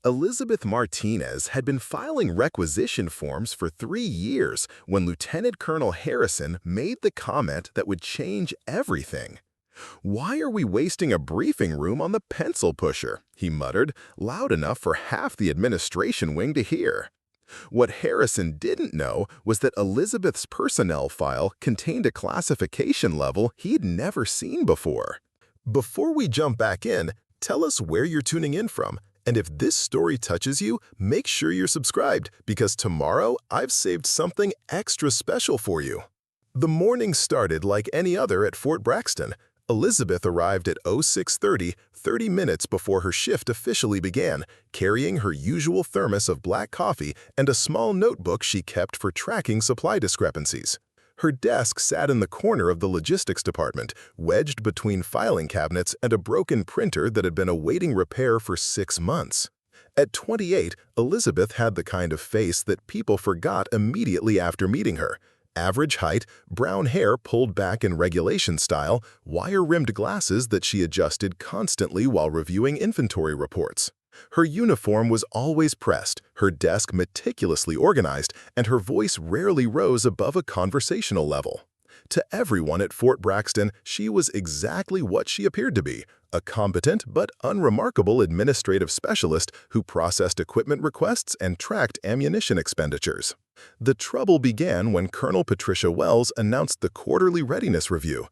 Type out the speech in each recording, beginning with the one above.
Elizabeth Martinez had been filing requisition forms for 3 years when Lieutenant Colonel Harrison made the comment that would change everything. "Why are we wasting a briefing room on the pencil pusher?" he muttered, loud enough for half the administration wing to hear. What Harrison didn't know was that Elizabeth's personnel file contained a classification level he'd never seen before. Before we jump back in, tell us where you're tuning in from. And if this story touches you, make sure you're subscribed because tomorrow I've saved something extra special for you. The morning started like any other at Fort Braxton. Elizabeth arrived at 0630, 30 minutes before her shift officially began, carrying her usual thermos of black coffee and a small notebook she kept for tracking supply discrepancies. Her desk sat in the corner of the logistics department, wedged between filing cabinets and a broken printer that had been awaiting repair for 6 months. At 28, Elizabeth had the kind of face that people forgot immediately after meeting her. Average height, brown hair pulled back in regulation style, wire-rimmed glasses that she adjusted constantly while reviewing inventory reports. Her uniform was always pressed, her desk meticulously organized, and her voice rarely rose above a conversational level. To everyone at Fort Braxton, she was exactly what she appeared to be, a competent but unremarkable administrative specialist who processed equipment requests and tracked ammunition expenditures. The trouble began when Colonel Patricia Wells announced the quarterly readiness review.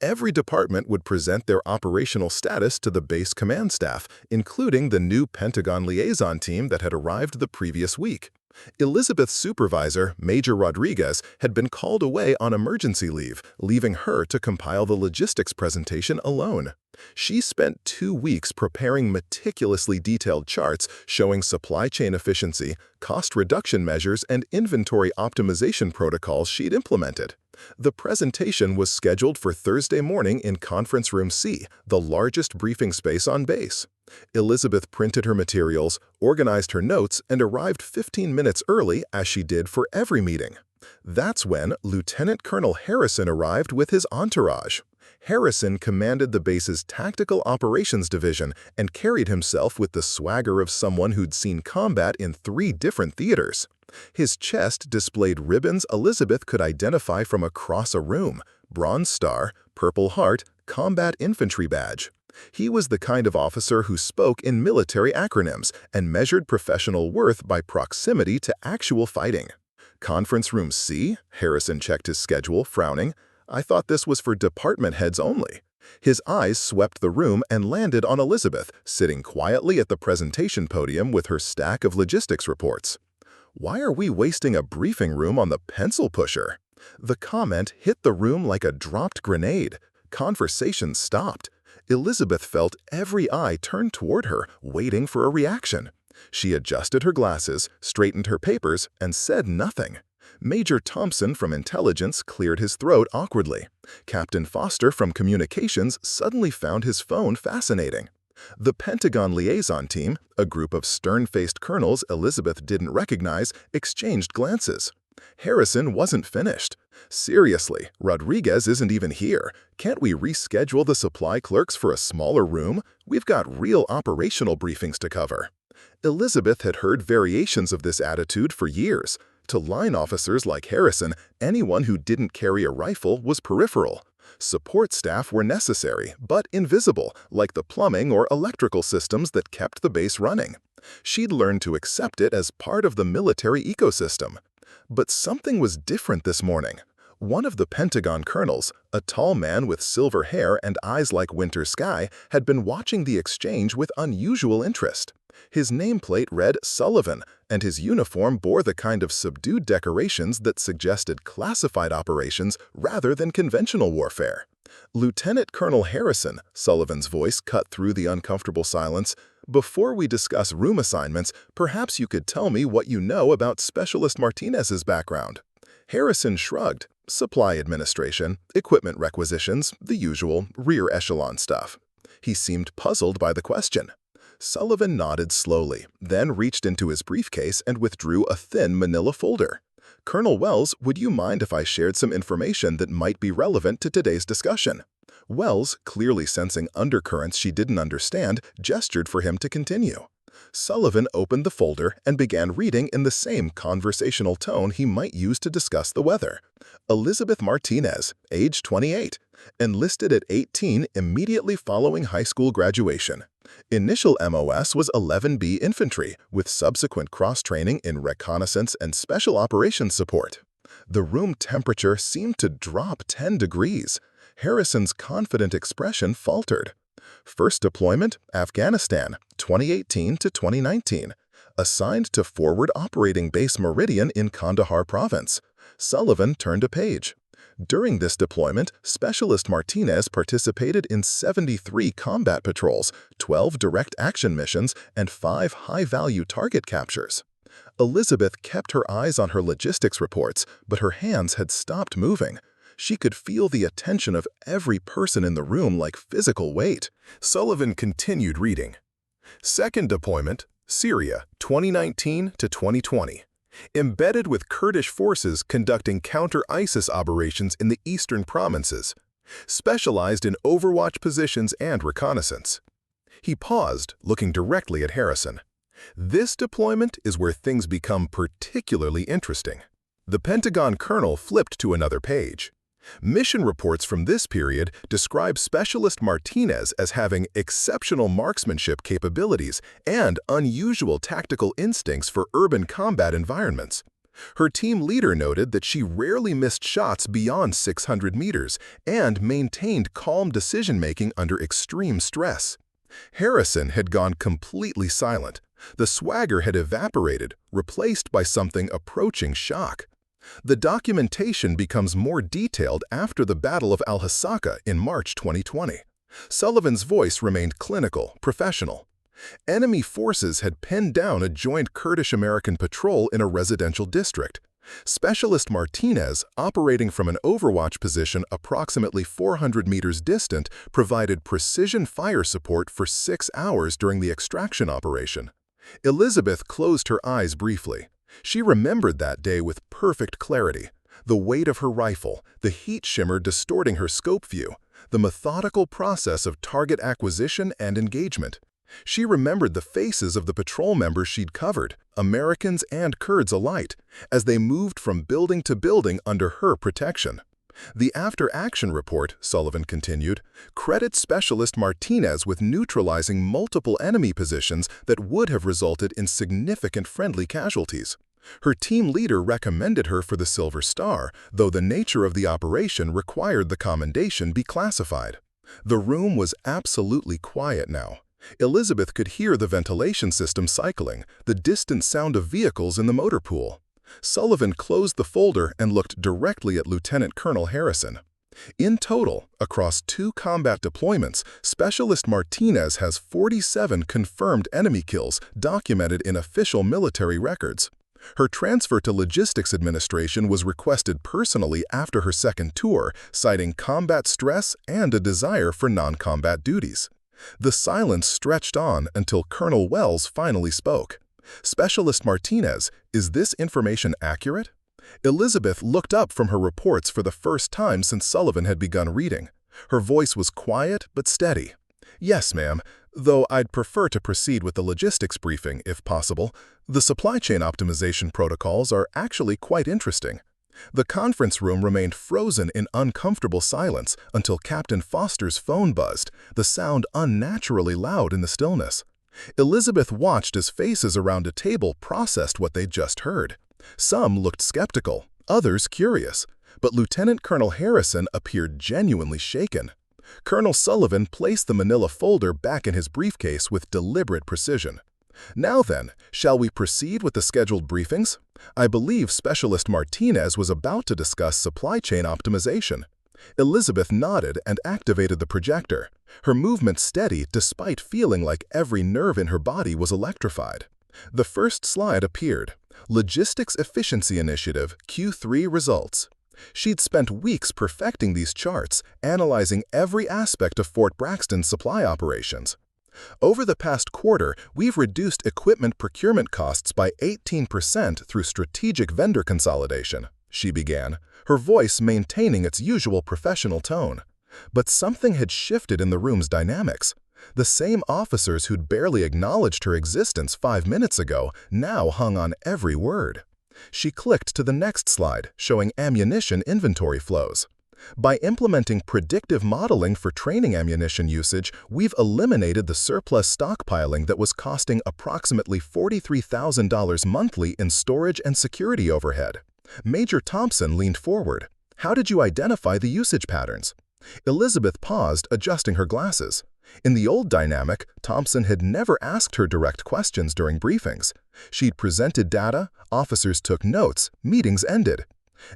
Every department would present their operational status to the base command staff, including the new Pentagon liaison team that had arrived the previous week. Elizabeth's supervisor, Major Rodriguez, had been called away on emergency leave, leaving her to compile the logistics presentation alone. She spent 2 weeks preparing meticulously detailed charts showing supply chain efficiency, cost reduction measures, and inventory optimization protocols she'd implemented. The presentation was scheduled for Thursday morning in Conference Room C, the largest briefing space on base. Elizabeth printed her materials, organized her notes, and arrived 15 minutes early as she did for every meeting. That's when Lieutenant Colonel Harrison arrived with his entourage. Harrison commanded the base's Tactical Operations Division and carried himself with the swagger of someone who'd seen combat in 3 different theaters. His chest displayed ribbons Elizabeth could identify from across a room: Bronze Star, Purple Heart, Combat Infantry Badge. He was the kind of officer who spoke in military acronyms and measured professional worth by proximity to actual fighting. Conference Room C? Harrison checked his schedule, frowning. I thought this was for department heads only. His eyes swept the room and landed on Elizabeth, sitting quietly at the presentation podium with her stack of logistics reports. "Why are we wasting a briefing room on the pencil pusher?" The comment hit the room like a dropped grenade. Conversation stopped. Elizabeth felt every eye turned toward her, waiting for a reaction. She adjusted her glasses, straightened her papers, and said nothing. Major Thompson from Intelligence cleared his throat awkwardly. Captain Foster from Communications suddenly found his phone fascinating. The Pentagon liaison team, a group of stern-faced colonels Elizabeth didn't recognize, exchanged glances. Harrison wasn't finished. "Seriously, Rodriguez isn't even here. Can't we reschedule the supply clerks for a smaller room? We've got real operational briefings to cover." Elizabeth had heard variations of this attitude for years. To line officers like Harrison, anyone who didn't carry a rifle was peripheral. Support staff were necessary, but invisible, like the plumbing or electrical systems that kept the base running. She'd learned to accept it as part of the military ecosystem. But something was different this morning. One of the Pentagon colonels, a tall man with silver hair and eyes like winter sky, had been watching the exchange with unusual interest. His nameplate read Sullivan, and his uniform bore the kind of subdued decorations that suggested classified operations rather than conventional warfare. "Lieutenant Colonel Harrison," Sullivan's voice cut through the uncomfortable silence, "before we discuss room assignments, perhaps you could tell me what you know about Specialist Martinez's background." Harrison shrugged. Supply administration, equipment requisitions, the usual rear echelon stuff. He seemed puzzled by the question. Sullivan nodded slowly, then reached into his briefcase and withdrew a thin manila folder. "Colonel Wells, would you mind if I shared some information that might be relevant to today's discussion?" Wells, clearly sensing undercurrents she didn't understand, gestured for him to continue. Sullivan opened the folder and began reading in the same conversational tone he might use to discuss the weather. Elizabeth Martinez, age 28, enlisted at 18 immediately following high school graduation. Initial MOS was 11B Infantry, with subsequent cross-training in reconnaissance and special operations support. The room temperature seemed to drop 10 degrees. Harrison's confident expression faltered. First deployment, Afghanistan, 2018 to 2019. Assigned to Forward Operating Base Meridian in Kandahar Province. Sullivan turned a page. During this deployment, Specialist Martinez participated in 73 combat patrols, 12 direct action missions, and 5 high-value target captures. Elizabeth kept her eyes on her logistics reports, but her hands had stopped moving. She could feel the attention of every person in the room like physical weight. Sullivan continued reading. Second deployment, Syria, 2019 to 2020. Embedded with Kurdish forces conducting counter-ISIS operations in the eastern provinces. Specialized in overwatch positions and reconnaissance. He paused, looking directly at Harrison. This deployment is where things become particularly interesting. The Pentagon colonel flipped to another page. Mission reports from this period describe Specialist Martinez as having exceptional marksmanship capabilities and unusual tactical instincts for urban combat environments. Her team leader noted that she rarely missed shots beyond 600 meters and maintained calm decision-making under extreme stress. Harrison had gone completely silent. The swagger had evaporated, replaced by something approaching shock. The documentation becomes more detailed after the Battle of Al-Hasaka in March 2020. Sullivan's voice remained clinical, professional. Enemy forces had pinned down a joint Kurdish-American patrol in a residential district. Specialist Martinez, operating from an overwatch position approximately 400 meters distant, provided precision fire support for 6 hours during the extraction operation. Elizabeth closed her eyes briefly. She remembered that day with perfect clarity. The weight of her rifle, the heat shimmer distorting her scope view, the methodical process of target acquisition and engagement. She remembered the faces of the patrol members she'd covered, Americans and Kurds alike, as they moved from building to building under her protection. The after-action report, Sullivan continued, credits Specialist Martinez with neutralizing multiple enemy positions that would have resulted in significant friendly casualties. Her team leader recommended her for the Silver Star, though the nature of the operation required the commendation be classified. The room was absolutely quiet now. Elizabeth could hear the ventilation system cycling, the distant sound of vehicles in the motor pool. Sullivan closed the folder and looked directly at Lieutenant Colonel Harrison. In total, across 2 combat deployments, Specialist Martinez has 47 confirmed enemy kills documented in official military records. Her transfer to Logistics Administration was requested personally after her second tour, citing combat stress and a desire for non-combat duties. The silence stretched on until Colonel Wells finally spoke. Specialist Martinez, is this information accurate? Elizabeth looked up from her reports for the first time since Sullivan had begun reading. Her voice was quiet but steady. Yes, ma'am, though I'd prefer to proceed with the logistics briefing if possible. The supply chain optimization protocols are actually quite interesting. The conference room remained frozen in uncomfortable silence until Captain Foster's phone buzzed, the sound unnaturally loud in the stillness. Elizabeth watched as faces around a table processed what they'd just heard. Some looked skeptical, others curious, but Lieutenant Colonel Harrison appeared genuinely shaken. Colonel Sullivan placed the manila folder back in his briefcase with deliberate precision. Now then, shall we proceed with the scheduled briefings? I believe Specialist Martinez was about to discuss supply chain optimization. Elizabeth nodded and activated the projector, her movement steady despite feeling like every nerve in her body was electrified. The first slide appeared, Logistics Efficiency Initiative, Q3 Results. She'd spent weeks perfecting these charts, analyzing every aspect of Fort Braxton's supply operations. Over the past quarter, we've reduced equipment procurement costs by 18% through strategic vendor consolidation, she began, her voice maintaining its usual professional tone. But something had shifted in the room's dynamics. The same officers who'd barely acknowledged her existence 5 minutes ago now hung on every word. She clicked to the next slide, showing ammunition inventory flows. By implementing predictive modeling for training ammunition usage, we've eliminated the surplus stockpiling that was costing approximately $43,000 monthly in storage and security overhead. Major Thompson leaned forward. How did you identify the usage patterns? Elizabeth paused, adjusting her glasses. In the old dynamic, Thompson had never asked her direct questions during briefings. She'd presented data, officers took notes, meetings ended.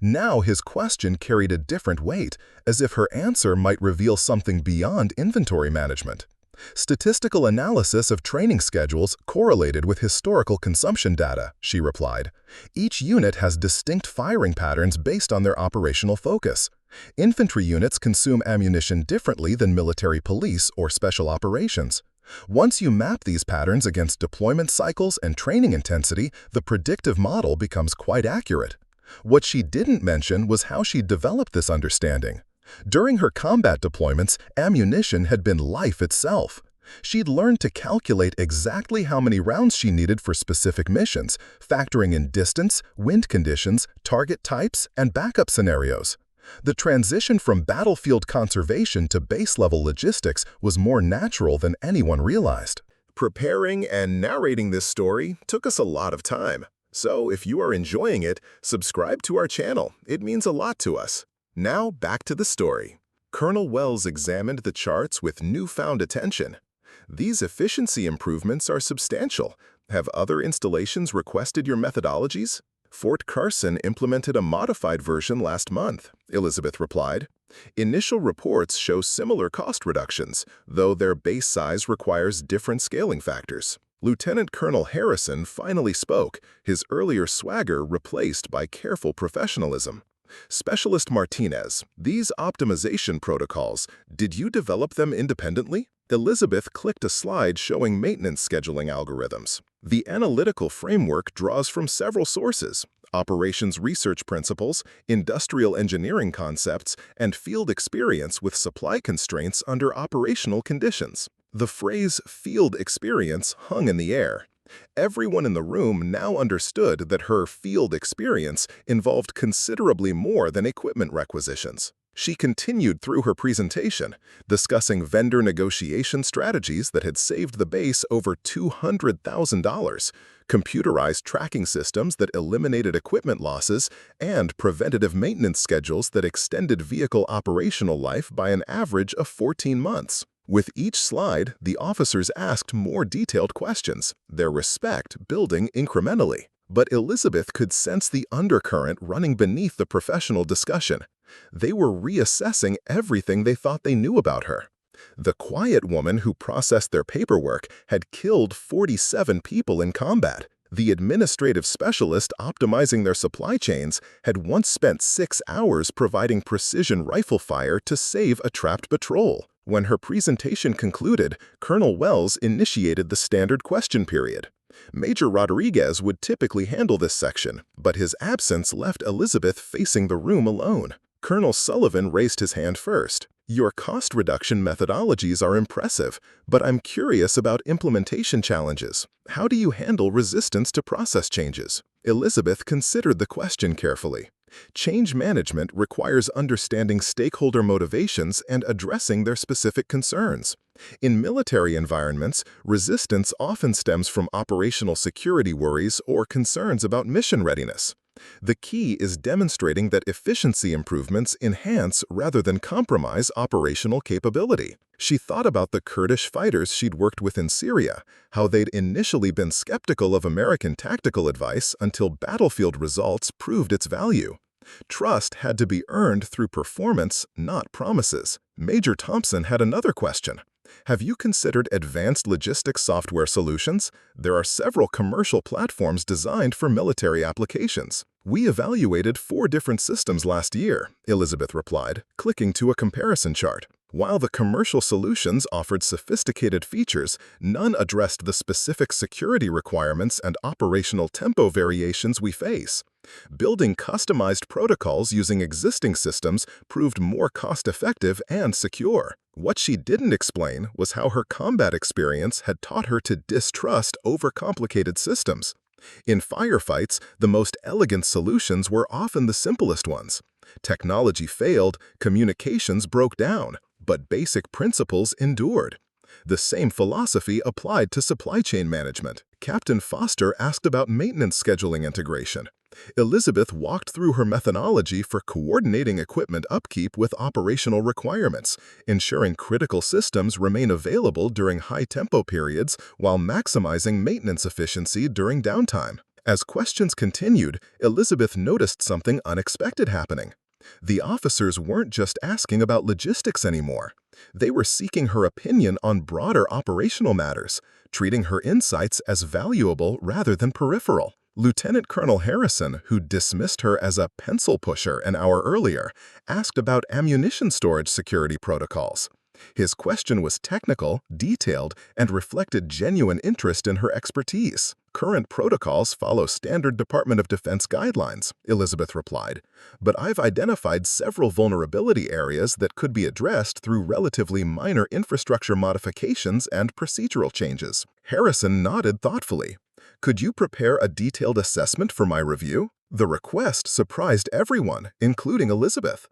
Now his question carried a different weight, as if her answer might reveal something beyond inventory management. Statistical analysis of training schedules correlated with historical consumption data, she replied. Each unit has distinct firing patterns based on their operational focus. Infantry units consume ammunition differently than military police or special operations. Once you map these patterns against deployment cycles and training intensity, the predictive model becomes quite accurate. What she didn't mention was how she developed this understanding. During her combat deployments, ammunition had been life itself. She'd learned to calculate exactly how many rounds she needed for specific missions, factoring in distance, wind conditions, target types, and backup scenarios. The transition from battlefield conservation to base-level logistics was more natural than anyone realized. Preparing and narrating this story took us a lot of time. So if you are enjoying it, subscribe to our channel. It means a lot to us. Now back to the story. Colonel Wells examined the charts with newfound attention. These efficiency improvements are substantial. Have other installations requested your methodologies? Fort Carson implemented a modified version last month, Elizabeth replied. Initial reports show similar cost reductions, though their base size requires different scaling factors. Lieutenant Colonel Harrison finally spoke, his earlier swagger replaced by careful professionalism. Specialist Martinez, these optimization protocols, did you develop them independently? Elizabeth clicked a slide showing maintenance scheduling algorithms. The analytical framework draws from several sources: operations research principles, industrial engineering concepts, and field experience with supply constraints under operational conditions. The phrase field experience hung in the air. Everyone in the room now understood that her field experience involved considerably more than equipment requisitions. She continued through her presentation, discussing vendor negotiation strategies that had saved the base over $200,000, computerized tracking systems that eliminated equipment losses, and preventative maintenance schedules that extended vehicle operational life by an average of 14 months. With each slide, the officers asked more detailed questions, their respect building incrementally. But Elizabeth could sense the undercurrent running beneath the professional discussion. They were reassessing everything they thought they knew about her. The quiet woman who processed their paperwork had killed 47 people in combat. The administrative specialist optimizing their supply chains had once spent 6 hours providing precision rifle fire to save a trapped patrol. When her presentation concluded, Colonel Wells initiated the standard question period. Major Rodriguez would typically handle this section, but his absence left Elizabeth facing the room alone. Colonel Sullivan raised his hand first. Your cost reduction methodologies are impressive, but I'm curious about implementation challenges. How do you handle resistance to process changes? Elizabeth considered the question carefully. Change management requires understanding stakeholder motivations and addressing their specific concerns. In military environments, resistance often stems from operational security worries or concerns about mission readiness. The key is demonstrating that efficiency improvements enhance rather than compromise operational capability. She thought about the Kurdish fighters she'd worked with in Syria, how they'd initially been skeptical of American tactical advice until battlefield results proved its value. Trust had to be earned through performance, not promises. Major Thompson had another question. Have you considered advanced logistics software solutions? There are several commercial platforms designed for military applications. We evaluated 4 different systems last year, Elizabeth replied, clicking to a comparison chart. While the commercial solutions offered sophisticated features, none addressed the specific security requirements and operational tempo variations we face. Building customized protocols using existing systems proved more cost-effective and secure. What she didn't explain was how her combat experience had taught her to distrust overcomplicated systems. In firefights, the most elegant solutions were often the simplest ones. Technology failed, communications broke down, but basic principles endured. The same philosophy applied to supply chain management. Captain Foster asked about maintenance scheduling integration. Elizabeth walked through her methodology for coordinating equipment upkeep with operational requirements, ensuring critical systems remain available during high-tempo periods while maximizing maintenance efficiency during downtime. As questions continued, Elizabeth noticed something unexpected happening. The officers weren't just asking about logistics anymore. They were seeking her opinion on broader operational matters, treating her insights as valuable rather than peripheral. Lieutenant Colonel Harrison, who dismissed her as a pencil pusher an hour earlier, asked about ammunition storage security protocols. His question was technical, detailed, and reflected genuine interest in her expertise. "Current protocols follow standard Department of Defense guidelines," Elizabeth replied, "but I've identified several vulnerability areas that could be addressed through relatively minor infrastructure modifications and procedural changes." Harrison nodded thoughtfully. "Could you prepare a detailed assessment for my review?" The request surprised everyone, including Elizabeth.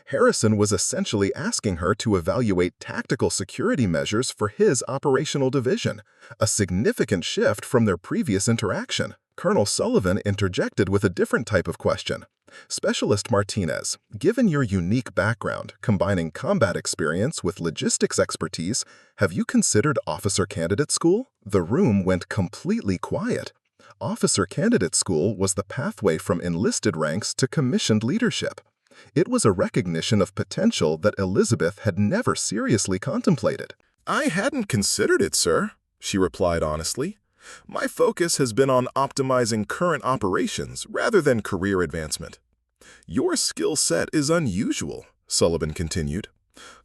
Harrison was essentially asking her to evaluate tactical security measures for his operational division, a significant shift from their previous interaction. Colonel Sullivan interjected with a different type of question. "Specialist Martinez, given your unique background, combining combat experience with logistics expertise, have you considered officer candidate school?" The room went completely quiet. Officer candidate school was the pathway from enlisted ranks to commissioned leadership. It was a recognition of potential that Elizabeth had never seriously contemplated. "I hadn't considered it, sir," she replied honestly. "My focus has been on optimizing current operations rather than career advancement." "Your skill set is unusual," Sullivan continued.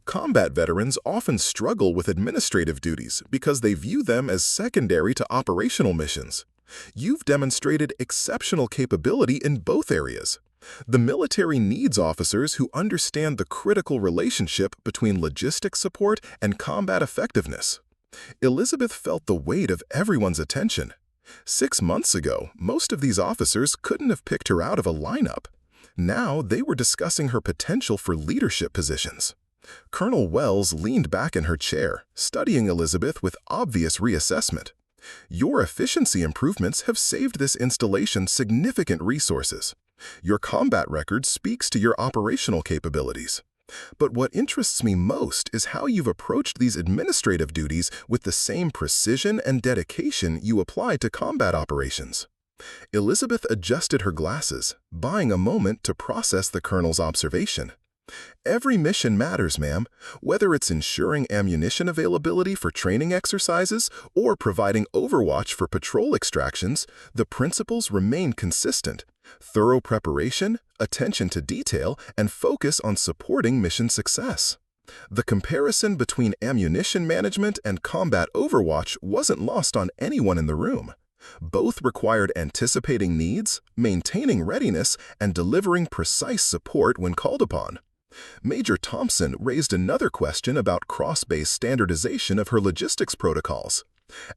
"Combat veterans often struggle with administrative duties because they view them as secondary to operational missions. You've demonstrated exceptional capability in both areas. The military needs officers who understand the critical relationship between logistics support and combat effectiveness." Elizabeth felt the weight of everyone's attention. 6 months ago, most of these officers couldn't have picked her out of a lineup. Now they were discussing her potential for leadership positions. Colonel Wells leaned back in her chair, studying Elizabeth with obvious reassessment. "Your efficiency improvements have saved this installation significant resources. Your combat record speaks to your operational capabilities. But what interests me most is how you've approached these administrative duties with the same precision and dedication you apply to combat operations." Elizabeth adjusted her glasses, buying a moment to process the colonel's observation. "Every mission matters, ma'am, whether it's ensuring ammunition availability for training exercises or providing overwatch for patrol extractions. The principles remain consistent: thorough preparation, attention to detail, and focus on supporting mission success." The comparison between ammunition management and combat overwatch wasn't lost on anyone in the room. Both required anticipating needs, maintaining readiness, and delivering precise support when called upon. Major Thompson raised another question about cross-base standardization of her logistics protocols.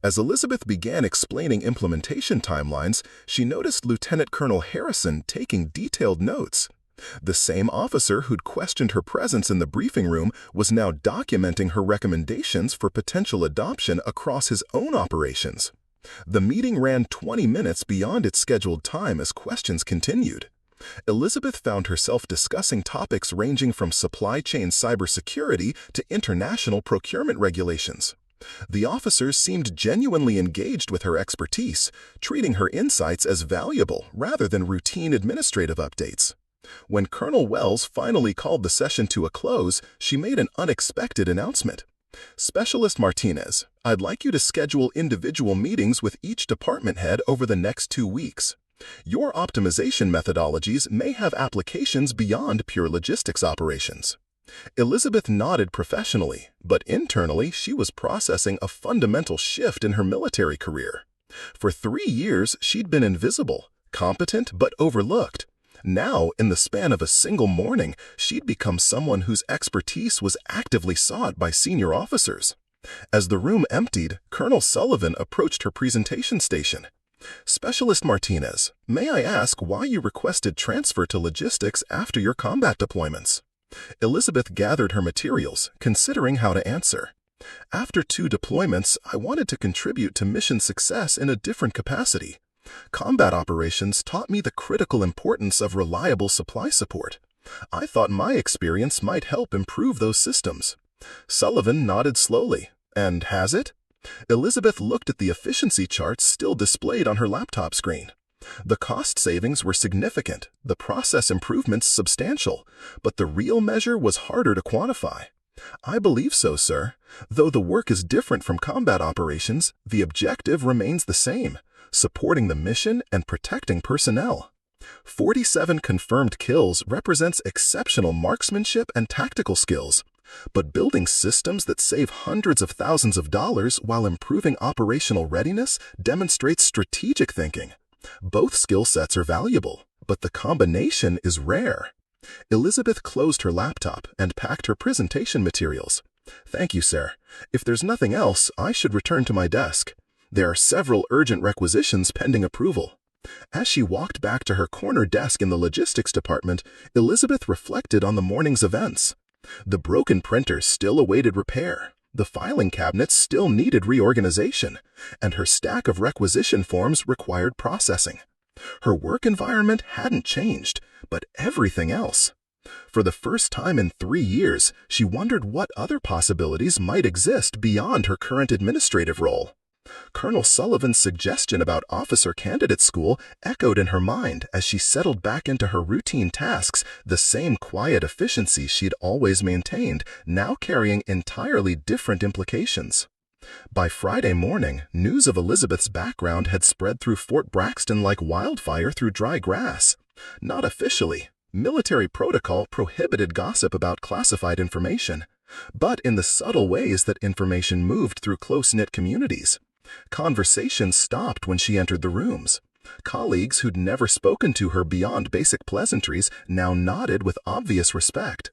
As Elizabeth began explaining implementation timelines, she noticed Lieutenant Colonel Harrison taking detailed notes. The same officer who'd questioned her presence in the briefing room was now documenting her recommendations for potential adoption across his own operations. The meeting ran 20 minutes beyond its scheduled time as questions continued. Elizabeth found herself discussing topics ranging from supply chain cybersecurity to international procurement regulations. The officers seemed genuinely engaged with her expertise, treating her insights as valuable rather than routine administrative updates. When Colonel Wells finally called the session to a close, she made an unexpected announcement. "Specialist Martinez, I'd like you to schedule individual meetings with each department head over the next 2 weeks. Your optimization methodologies may have applications beyond pure logistics operations." Elizabeth nodded professionally, but internally she was processing a fundamental shift in her military career. For 3 years, she'd been invisible, competent but overlooked. Now, in the span of a single morning, she'd become someone whose expertise was actively sought by senior officers. As the room emptied, Colonel Sullivan approached her presentation station. "Specialist Martinez, may I ask why you requested transfer to logistics after your combat deployments?" Elizabeth gathered her materials, considering how to answer. "After 2 deployments, I wanted to contribute to mission success in a different capacity. Combat operations taught me the critical importance of reliable supply support. I thought my experience might help improve those systems." Sullivan nodded slowly. "And has it?" Elizabeth looked at the efficiency charts still displayed on her laptop screen. The cost savings were significant, the process improvements substantial, but the real measure was harder to quantify. "I believe so, sir. Though the work is different from combat operations, the objective remains the same: supporting the mission and protecting personnel." 47 confirmed kills represents exceptional marksmanship and tactical skills. But building systems that save hundreds of thousands of dollars while improving operational readiness demonstrates strategic thinking. Both skill sets are valuable, but the combination is rare. Elizabeth closed her laptop and packed her presentation materials. "Thank you, sir. If there's nothing else, I should return to my desk. There are several urgent requisitions pending approval." As she walked back to her corner desk in the logistics department, Elizabeth reflected on the morning's events. The broken printer still awaited repair, the filing cabinets still needed reorganization, and her stack of requisition forms required processing. Her work environment hadn't changed, but everything else. For the first time in 3 years, she wondered what other possibilities might exist beyond her current administrative role. Colonel Sullivan's suggestion about officer candidate school echoed in her mind as she settled back into her routine tasks, the same quiet efficiency she'd always maintained, now carrying entirely different implications. By Friday morning, news of Elizabeth's background had spread through Fort Braxton like wildfire through dry grass. Not officially. Military protocol prohibited gossip about classified information, but in the subtle ways that information moved through close-knit communities. Conversation stopped when she entered the rooms. Colleagues who'd never spoken to her beyond basic pleasantries now nodded with obvious respect.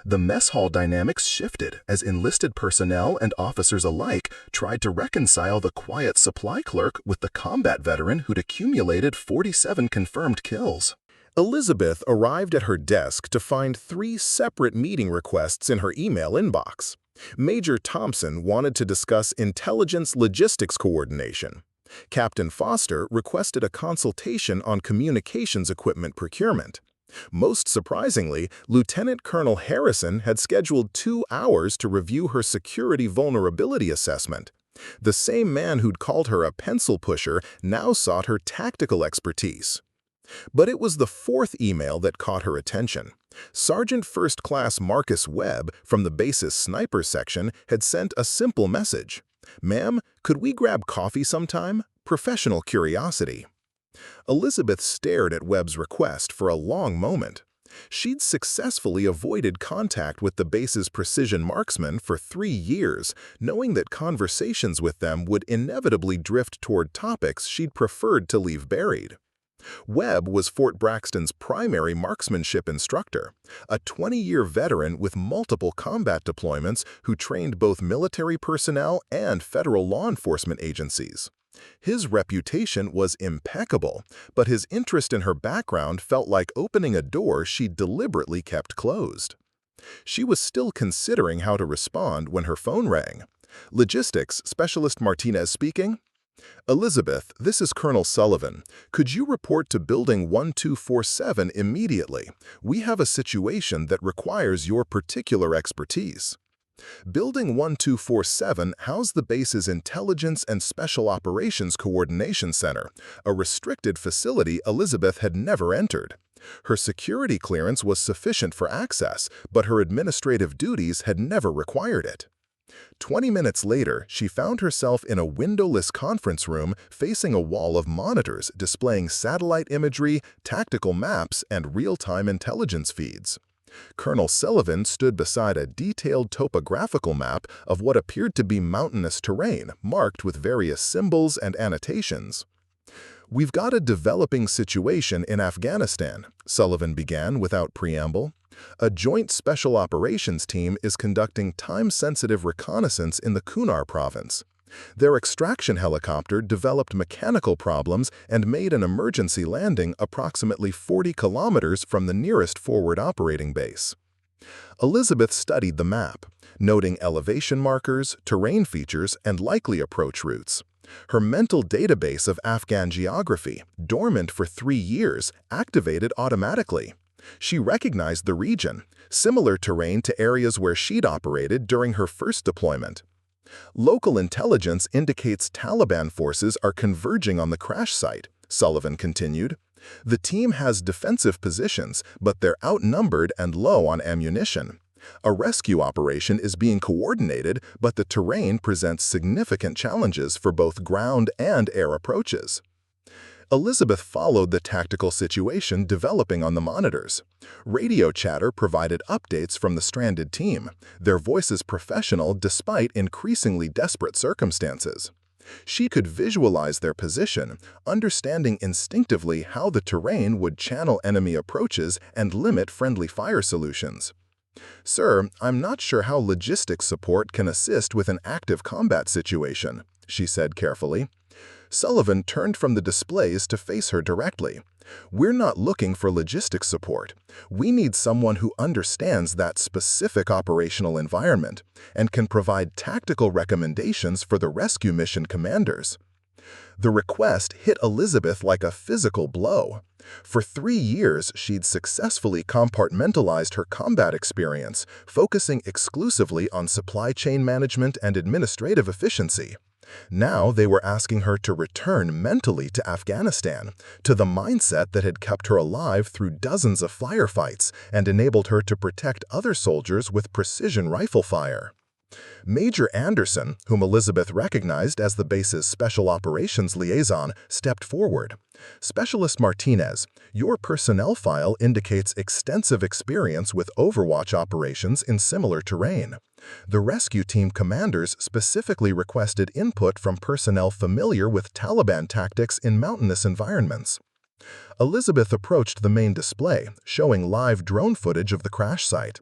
The mess hall dynamics shifted as enlisted personnel and officers alike tried to reconcile the quiet supply clerk with the combat veteran who'd accumulated 47 confirmed kills. Elizabeth arrived at her desk to find 3 separate meeting requests in her email inbox. Major Thompson wanted to discuss intelligence logistics coordination. Captain Foster requested a consultation on communications equipment procurement. Most surprisingly, Lieutenant Colonel Harrison had scheduled 2 hours to review her security vulnerability assessment. The same man who'd called her a pencil pusher now sought her tactical expertise. But it was the 4th email that caught her attention. Sergeant First Class Marcus Webb from the base's sniper section had sent a simple message. "Ma'am, could we grab coffee sometime? Professional curiosity." Elizabeth stared at Webb's request for a long moment. She'd successfully avoided contact with the base's precision marksmen for 3 years, knowing that conversations with them would inevitably drift toward topics she'd preferred to leave buried. Webb was Fort Braxton's primary marksmanship instructor, a 20-year veteran with multiple combat deployments who trained both military personnel and federal law enforcement agencies. His reputation was impeccable, but his interest in her background felt like opening a door she'd deliberately kept closed. She was still considering how to respond when her phone rang. "Logistics Specialist Martinez speaking." "Elizabeth, this is Colonel Sullivan. Could you report to Building 1247 immediately? We have a situation that requires your particular expertise." Building 1247 housed the base's Intelligence and Special Operations Coordination Center, a restricted facility Elizabeth had never entered. Her security clearance was sufficient for access, but her administrative duties had never required it. 20 minutes later, she found herself in a windowless conference room facing a wall of monitors displaying satellite imagery, tactical maps, and real-time intelligence feeds. Colonel Sullivan stood beside a detailed topographical map of what appeared to be mountainous terrain marked with various symbols and annotations. "We've got a developing situation in Afghanistan," Sullivan began without preamble. "A joint special operations team is conducting time-sensitive reconnaissance in the Kunar province. Their extraction helicopter developed mechanical problems and made an emergency landing approximately 40 kilometers from the nearest forward operating base." Elizabeth studied the map, noting elevation markers, terrain features, and likely approach routes. Her mental database of Afghan geography, dormant for 3 years, activated automatically. She recognized the region, similar terrain to areas where she'd operated during her first deployment. "Local intelligence indicates Taliban forces are converging on the crash site," Sullivan continued. "The team has defensive positions, but they're outnumbered and low on ammunition. A rescue operation is being coordinated, but the terrain presents significant challenges for both ground and air approaches." Elizabeth followed the tactical situation developing on the monitors. Radio chatter provided updates from the stranded team, their voices professional despite increasingly desperate circumstances. She could visualize their position, understanding instinctively how the terrain would channel enemy approaches and limit friendly fire solutions. "Sir, I'm not sure how logistics support can assist with an active combat situation," she said carefully. Sullivan turned from the displays to face her directly. "We're not looking for logistics support. We need someone who understands that specific operational environment and can provide tactical recommendations for the rescue mission commanders." The request hit Elizabeth like a physical blow. For 3 years, she'd successfully compartmentalized her combat experience, focusing exclusively on supply chain management and administrative efficiency. Now they were asking her to return mentally to Afghanistan, to the mindset that had kept her alive through dozens of firefights and enabled her to protect other soldiers with precision rifle fire. Major Anderson, whom Elizabeth recognized as the base's Special Operations Liaison, stepped forward. "Specialist Martinez, your personnel file indicates extensive experience with Overwatch operations in similar terrain. The rescue team commanders specifically requested input from personnel familiar with Taliban tactics in mountainous environments." Elizabeth approached the main display, showing live drone footage of the crash site.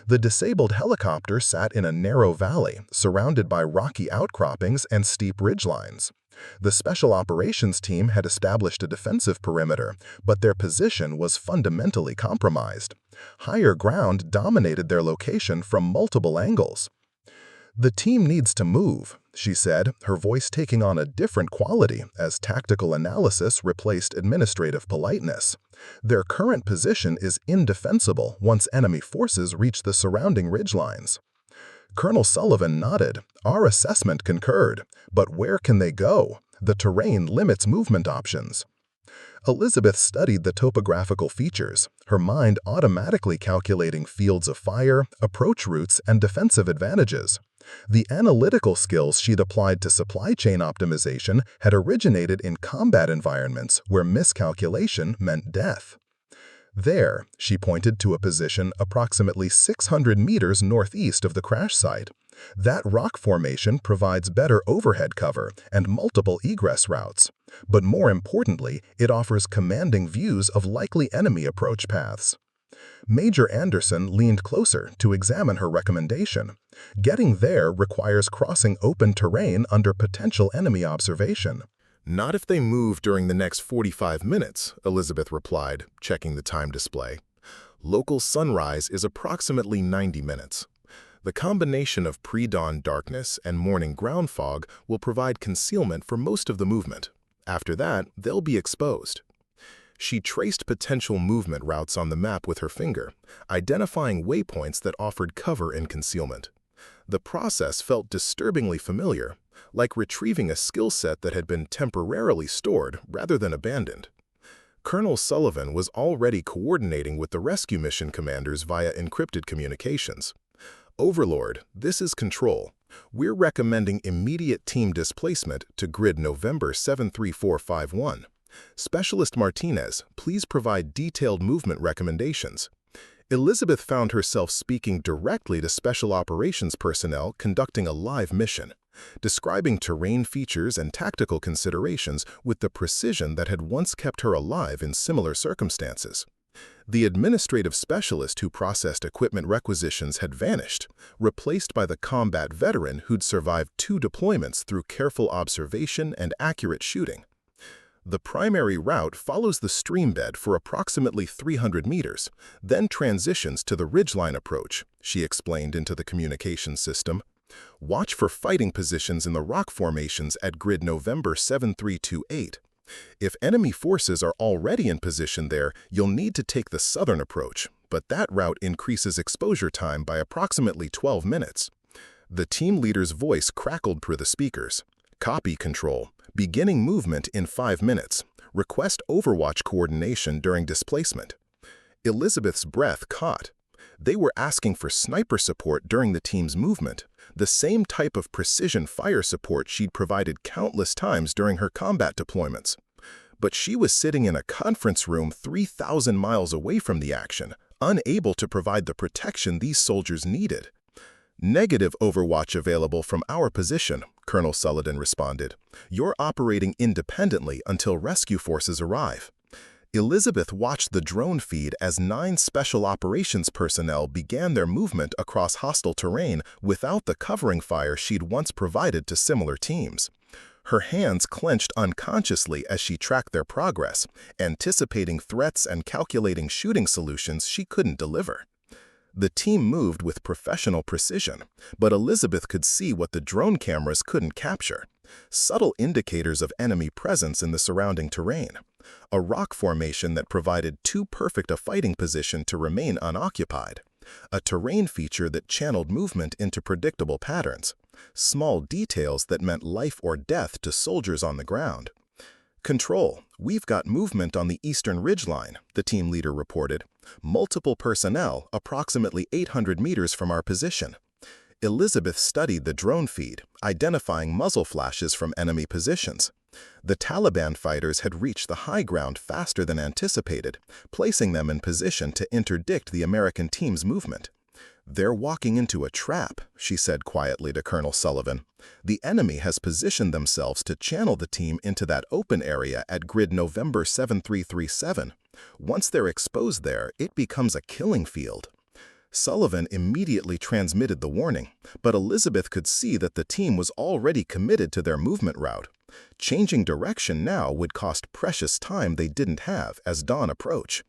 The disabled helicopter sat in a narrow valley, surrounded by rocky outcroppings and steep ridgelines. The Special Operations team had established a defensive perimeter, but their position was fundamentally compromised. Higher ground dominated their location from multiple angles. "The team needs to move," she said, her voice taking on a different quality as tactical analysis replaced administrative politeness. "Their current position is indefensible once enemy forces reach the surrounding ridgelines." Colonel Sullivan nodded. "Our assessment concurred. But where can they go? The terrain limits movement options." Elizabeth studied the topographical features, her mind automatically calculating fields of fire, approach routes, and defensive advantages. The analytical skills she'd applied to supply chain optimization had originated in combat environments where miscalculation meant death. "There," she pointed to a position approximately 600 meters northeast of the crash site. "That rock formation provides better overhead cover and multiple egress routes. But more importantly, it offers commanding views of likely enemy approach paths." Major Anderson leaned closer to examine her recommendation. "Getting there requires crossing open terrain under potential enemy observation." "Not if they move during the next 45 minutes, Elizabeth replied, checking the time display. "Local sunrise is approximately 90 minutes. The combination of pre-dawn darkness and morning ground fog will provide concealment for most of the movement. After that, they'll be exposed." She traced potential movement routes on the map with her finger, identifying waypoints that offered cover and concealment. The process felt disturbingly familiar, like retrieving a skill set that had been temporarily stored rather than abandoned. Colonel Sullivan was already coordinating with the rescue mission commanders via encrypted communications. "Overlord, this is Control. We're recommending immediate team displacement to grid November 73451. Specialist Martinez, please provide detailed movement recommendations." Elizabeth found herself speaking directly to Special Operations personnel conducting a live mission. describing terrain features and tactical considerations with the precision that had once kept her alive in similar circumstances. The administrative specialist who processed equipment requisitions had vanished, replaced by the combat veteran who'd survived 2 deployments through careful observation and accurate shooting. The primary route follows the streambed for approximately 300 meters, then transitions to the ridgeline approach, she explained into the communications system. Watch for fighting positions in the rock formations at grid November 7328. If enemy forces are already in position there, you'll need to take the southern approach, but that route increases exposure time by approximately 12 minutes. The team leader's voice crackled through the speakers. Copy, Control. Beginning movement in 5 minutes. Request overwatch coordination during displacement. Elizabeth's breath caught. They were asking for sniper support during the team's movement, the same type of precision fire support she'd provided countless times during her combat deployments. But she was sitting in a conference room 3,000 miles away from the action, unable to provide the protection these soldiers needed. Negative overwatch available from our position, Colonel Sullivan responded. You're operating independently until rescue forces arrive. Elizabeth watched the drone feed as 9 special operations personnel began their movement across hostile terrain without the covering fire she'd once provided to similar teams. Her hands clenched unconsciously as she tracked their progress, anticipating threats and calculating shooting solutions she couldn't deliver. The team moved with professional precision, but Elizabeth could see what the drone cameras couldn't capture: subtle indicators of enemy presence in the surrounding terrain, a rock formation that provided too perfect a fighting position to remain unoccupied, a terrain feature that channeled movement into predictable patterns, small details that meant life or death to soldiers on the ground. Control, we've got movement on the eastern ridgeline, the team leader reported. Multiple personnel approximately 800 meters from our position. Elizabeth studied the drone feed, identifying muzzle flashes from enemy positions. The Taliban fighters had reached the high ground faster than anticipated, placing them in position to interdict the American team's movement. They're walking into a trap, she said quietly to Colonel Sullivan. The enemy has positioned themselves to channel the team into that open area at grid November 7337. Once they're exposed there, it becomes a killing field. Sullivan immediately transmitted the warning, but Elizabeth could see that the team was already committed to their movement route. Changing direction now would cost precious time they didn't have as dawn approached.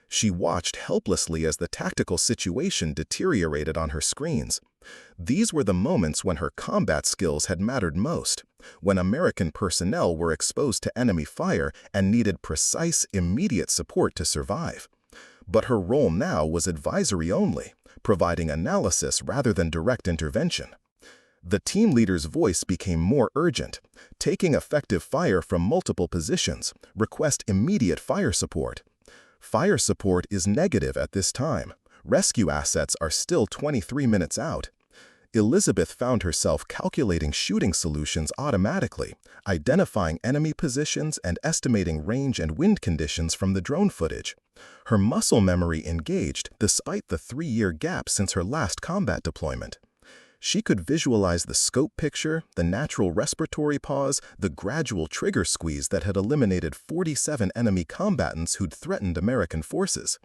She watched helplessly as the tactical situation deteriorated on her screens. These were the moments when her combat skills had mattered most, when American personnel were exposed to enemy fire and needed precise, immediate support to survive. But her role now was advisory only, providing analysis rather than direct intervention. The team leader's voice became more urgent. Taking effective fire from multiple positions, request immediate fire support. Fire support is negative at this time. Rescue assets are still 23 minutes out. Elizabeth found herself calculating shooting solutions automatically, identifying enemy positions and estimating range and wind conditions from the drone footage. Her muscle memory engaged despite the 3-year gap since her last combat deployment. She could visualize the scope picture, the natural respiratory pause, the gradual trigger squeeze that had eliminated 47 enemy combatants who'd threatened American forces.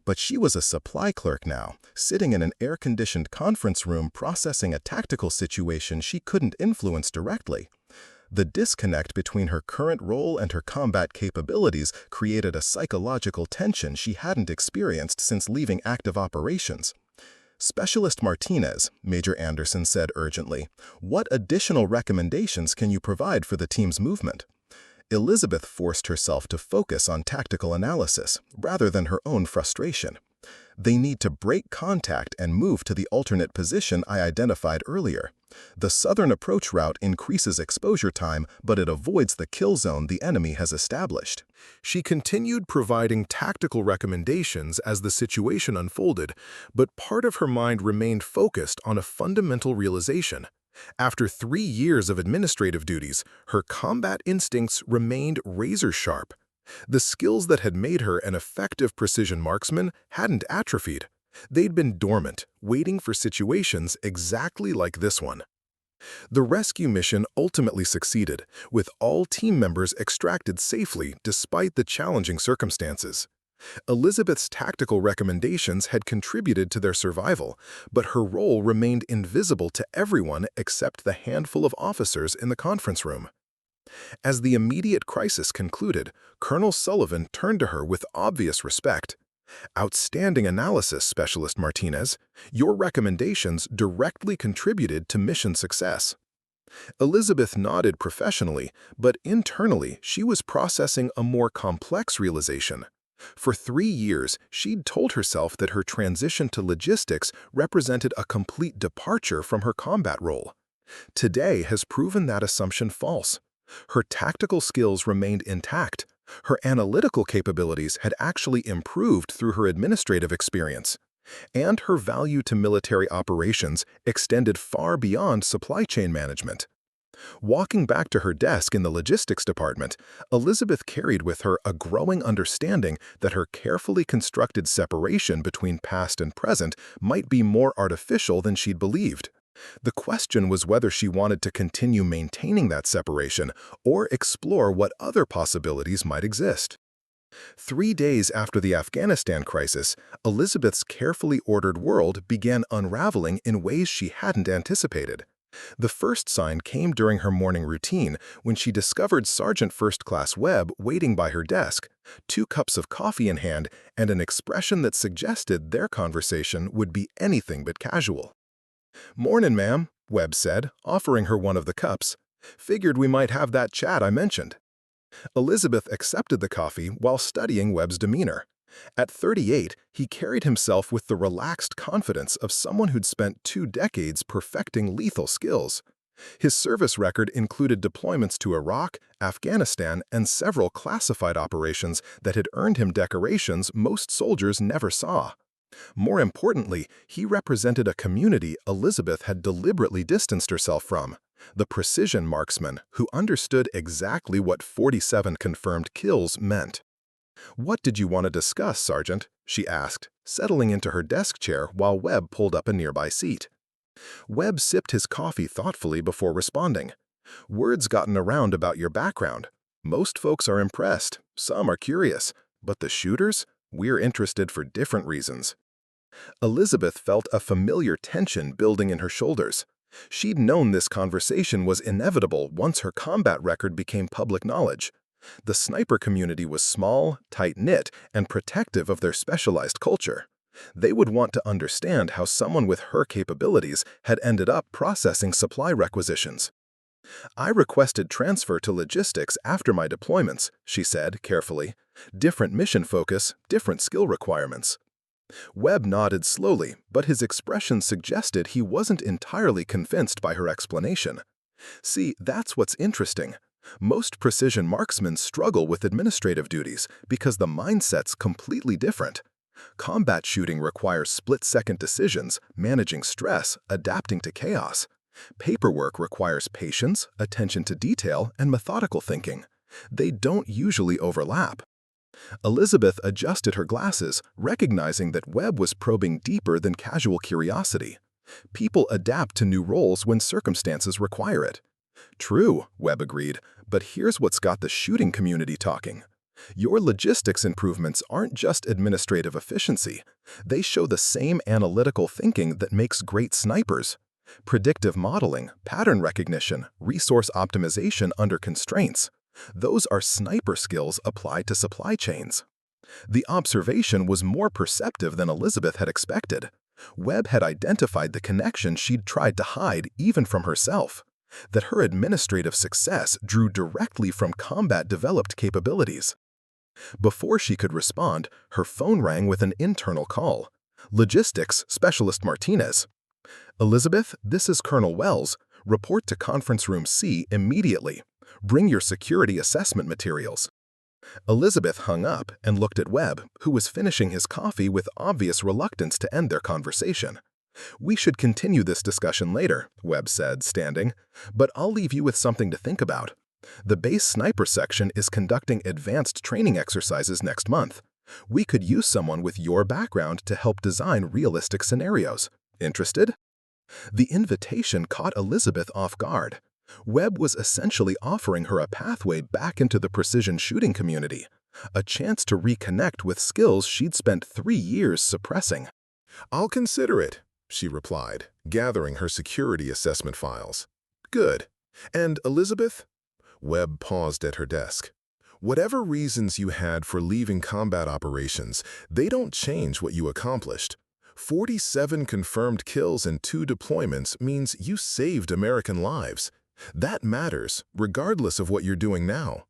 But she was a supply clerk now, sitting in an air-conditioned conference room processing a tactical situation she couldn't influence directly. The disconnect between her current role and her combat capabilities created a psychological tension she hadn't experienced since leaving active operations. Specialist Martinez, Major Anderson said urgently, what additional recommendations can you provide for the team's movement? Elizabeth forced herself to focus on tactical analysis, rather than her own frustration. They need to break contact and move to the alternate position I identified earlier. The southern approach route increases exposure time, but it avoids the kill zone the enemy has established. She continued providing tactical recommendations as the situation unfolded, but part of her mind remained focused on a fundamental realization. After 3 years of administrative duties, her combat instincts remained razor-sharp. The skills that had made her an effective precision marksman hadn't atrophied. They'd been dormant, waiting for situations exactly like this one. The rescue mission ultimately succeeded, with all team members extracted safely despite the challenging circumstances. Elizabeth's tactical recommendations had contributed to their survival, but her role remained invisible to everyone except the handful of officers in the conference room. As the immediate crisis concluded, Colonel Sullivan turned to her with obvious respect. "Outstanding analysis, Specialist Martinez. Your recommendations directly contributed to mission success." Elizabeth nodded professionally, but internally she was processing a more complex realization. For 3 years, she'd told herself that her transition to logistics represented a complete departure from her combat role. Today has proven that assumption false. Her tactical skills remained intact. Her analytical capabilities had actually improved through her administrative experience. And her value to military operations extended far beyond supply chain management. Walking back to her desk in the logistics department, Elizabeth carried with her a growing understanding that her carefully constructed separation between past and present might be more artificial than she'd believed. The question was whether she wanted to continue maintaining that separation or explore what other possibilities might exist. 3 days after the Afghanistan crisis, Elizabeth's carefully ordered world began unraveling in ways she hadn't anticipated. The first sign came during her morning routine when she discovered Sergeant First Class Webb waiting by her desk, 2 cups of coffee in hand, and an expression that suggested their conversation would be anything but casual. "Mornin', ma'am," Webb said, offering her one of the cups. "Figured we might have that chat I mentioned." Elizabeth accepted the coffee while studying Webb's demeanor. At 38, he carried himself with the relaxed confidence of someone who'd spent 2 decades perfecting lethal skills. His service record included deployments to Iraq, Afghanistan, and several classified operations that had earned him decorations most soldiers never saw. More importantly, he represented a community Elizabeth had deliberately distanced herself from, the precision marksman who understood exactly what 47 confirmed kills meant. "What did you want to discuss, Sergeant?" she asked, settling into her desk chair while Webb pulled up a nearby seat. Webb sipped his coffee thoughtfully before responding. "Word's gotten around about your background. Most folks are impressed, some are curious, but the shooters? We're interested for different reasons." Elizabeth felt a familiar tension building in her shoulders. She'd known this conversation was inevitable once her combat record became public knowledge. The sniper community was small, tight-knit, and protective of their specialized culture. They would want to understand how someone with her capabilities had ended up processing supply requisitions. "I requested transfer to logistics after my deployments," she said carefully. "Different mission focus, different skill requirements." Webb nodded slowly, but his expression suggested he wasn't entirely convinced by her explanation. "See, that's what's interesting. Most precision marksmen struggle with administrative duties because the mindset's completely different. Combat shooting requires split-second decisions, managing stress, adapting to chaos. Paperwork requires patience, attention to detail, and methodical thinking. They don't usually overlap." Elizabeth adjusted her glasses, recognizing that Webb was probing deeper than casual curiosity. People adapt to new roles when circumstances require it. "True," Webb agreed, "but here's what's got the shooting community talking. Your logistics improvements aren't just administrative efficiency. They show the same analytical thinking that makes great snipers. Predictive modeling, pattern recognition, resource optimization under constraints. Those are sniper skills applied to supply chains." The observation was more perceptive than Elizabeth had expected. Webb had identified the connection she'd tried to hide even from herself, that her administrative success drew directly from combat-developed capabilities. Before she could respond, her phone rang with an internal call. "Logistics Specialist Martinez." "Elizabeth, this is Colonel Wells. Report to Conference Room C immediately. Bring your security assessment materials." Elizabeth hung up and looked at Webb, who was finishing his coffee with obvious reluctance to end their conversation. "We should continue this discussion later," Webb said, standing, "but I'll leave you with something to think about. The base sniper section is conducting advanced training exercises next month. We could use someone with your background to help design realistic scenarios. Interested?" The invitation caught Elizabeth off guard. Webb was essentially offering her a pathway back into the precision shooting community, a chance to reconnect with skills she'd spent 3 years suppressing. "I'll consider it," she replied, gathering her security assessment files. "Good. And Elizabeth?" Webb paused at her desk. "Whatever reasons you had for leaving combat operations, they don't change what you accomplished. 47 confirmed kills in 2 deployments means you saved American lives. That matters, regardless of what you're doing now."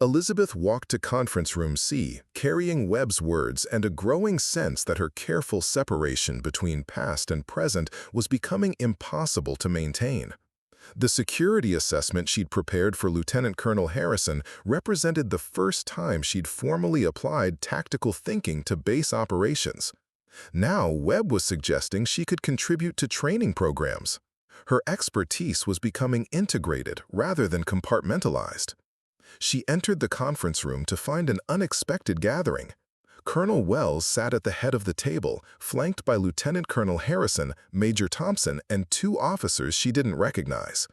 Elizabeth walked to conference room C, carrying Webb's words and a growing sense that her careful separation between past and present was becoming impossible to maintain. The security assessment she'd prepared for Lieutenant Colonel Harrison represented the first time she'd formally applied tactical thinking to base operations. Now, Webb was suggesting she could contribute to training programs. Her expertise was becoming integrated rather than compartmentalized. She entered the conference room to find an unexpected gathering. Colonel Wells sat at the head of the table, flanked by Lieutenant Colonel Harrison, Major Thompson, and 2 officers she didn't recognize.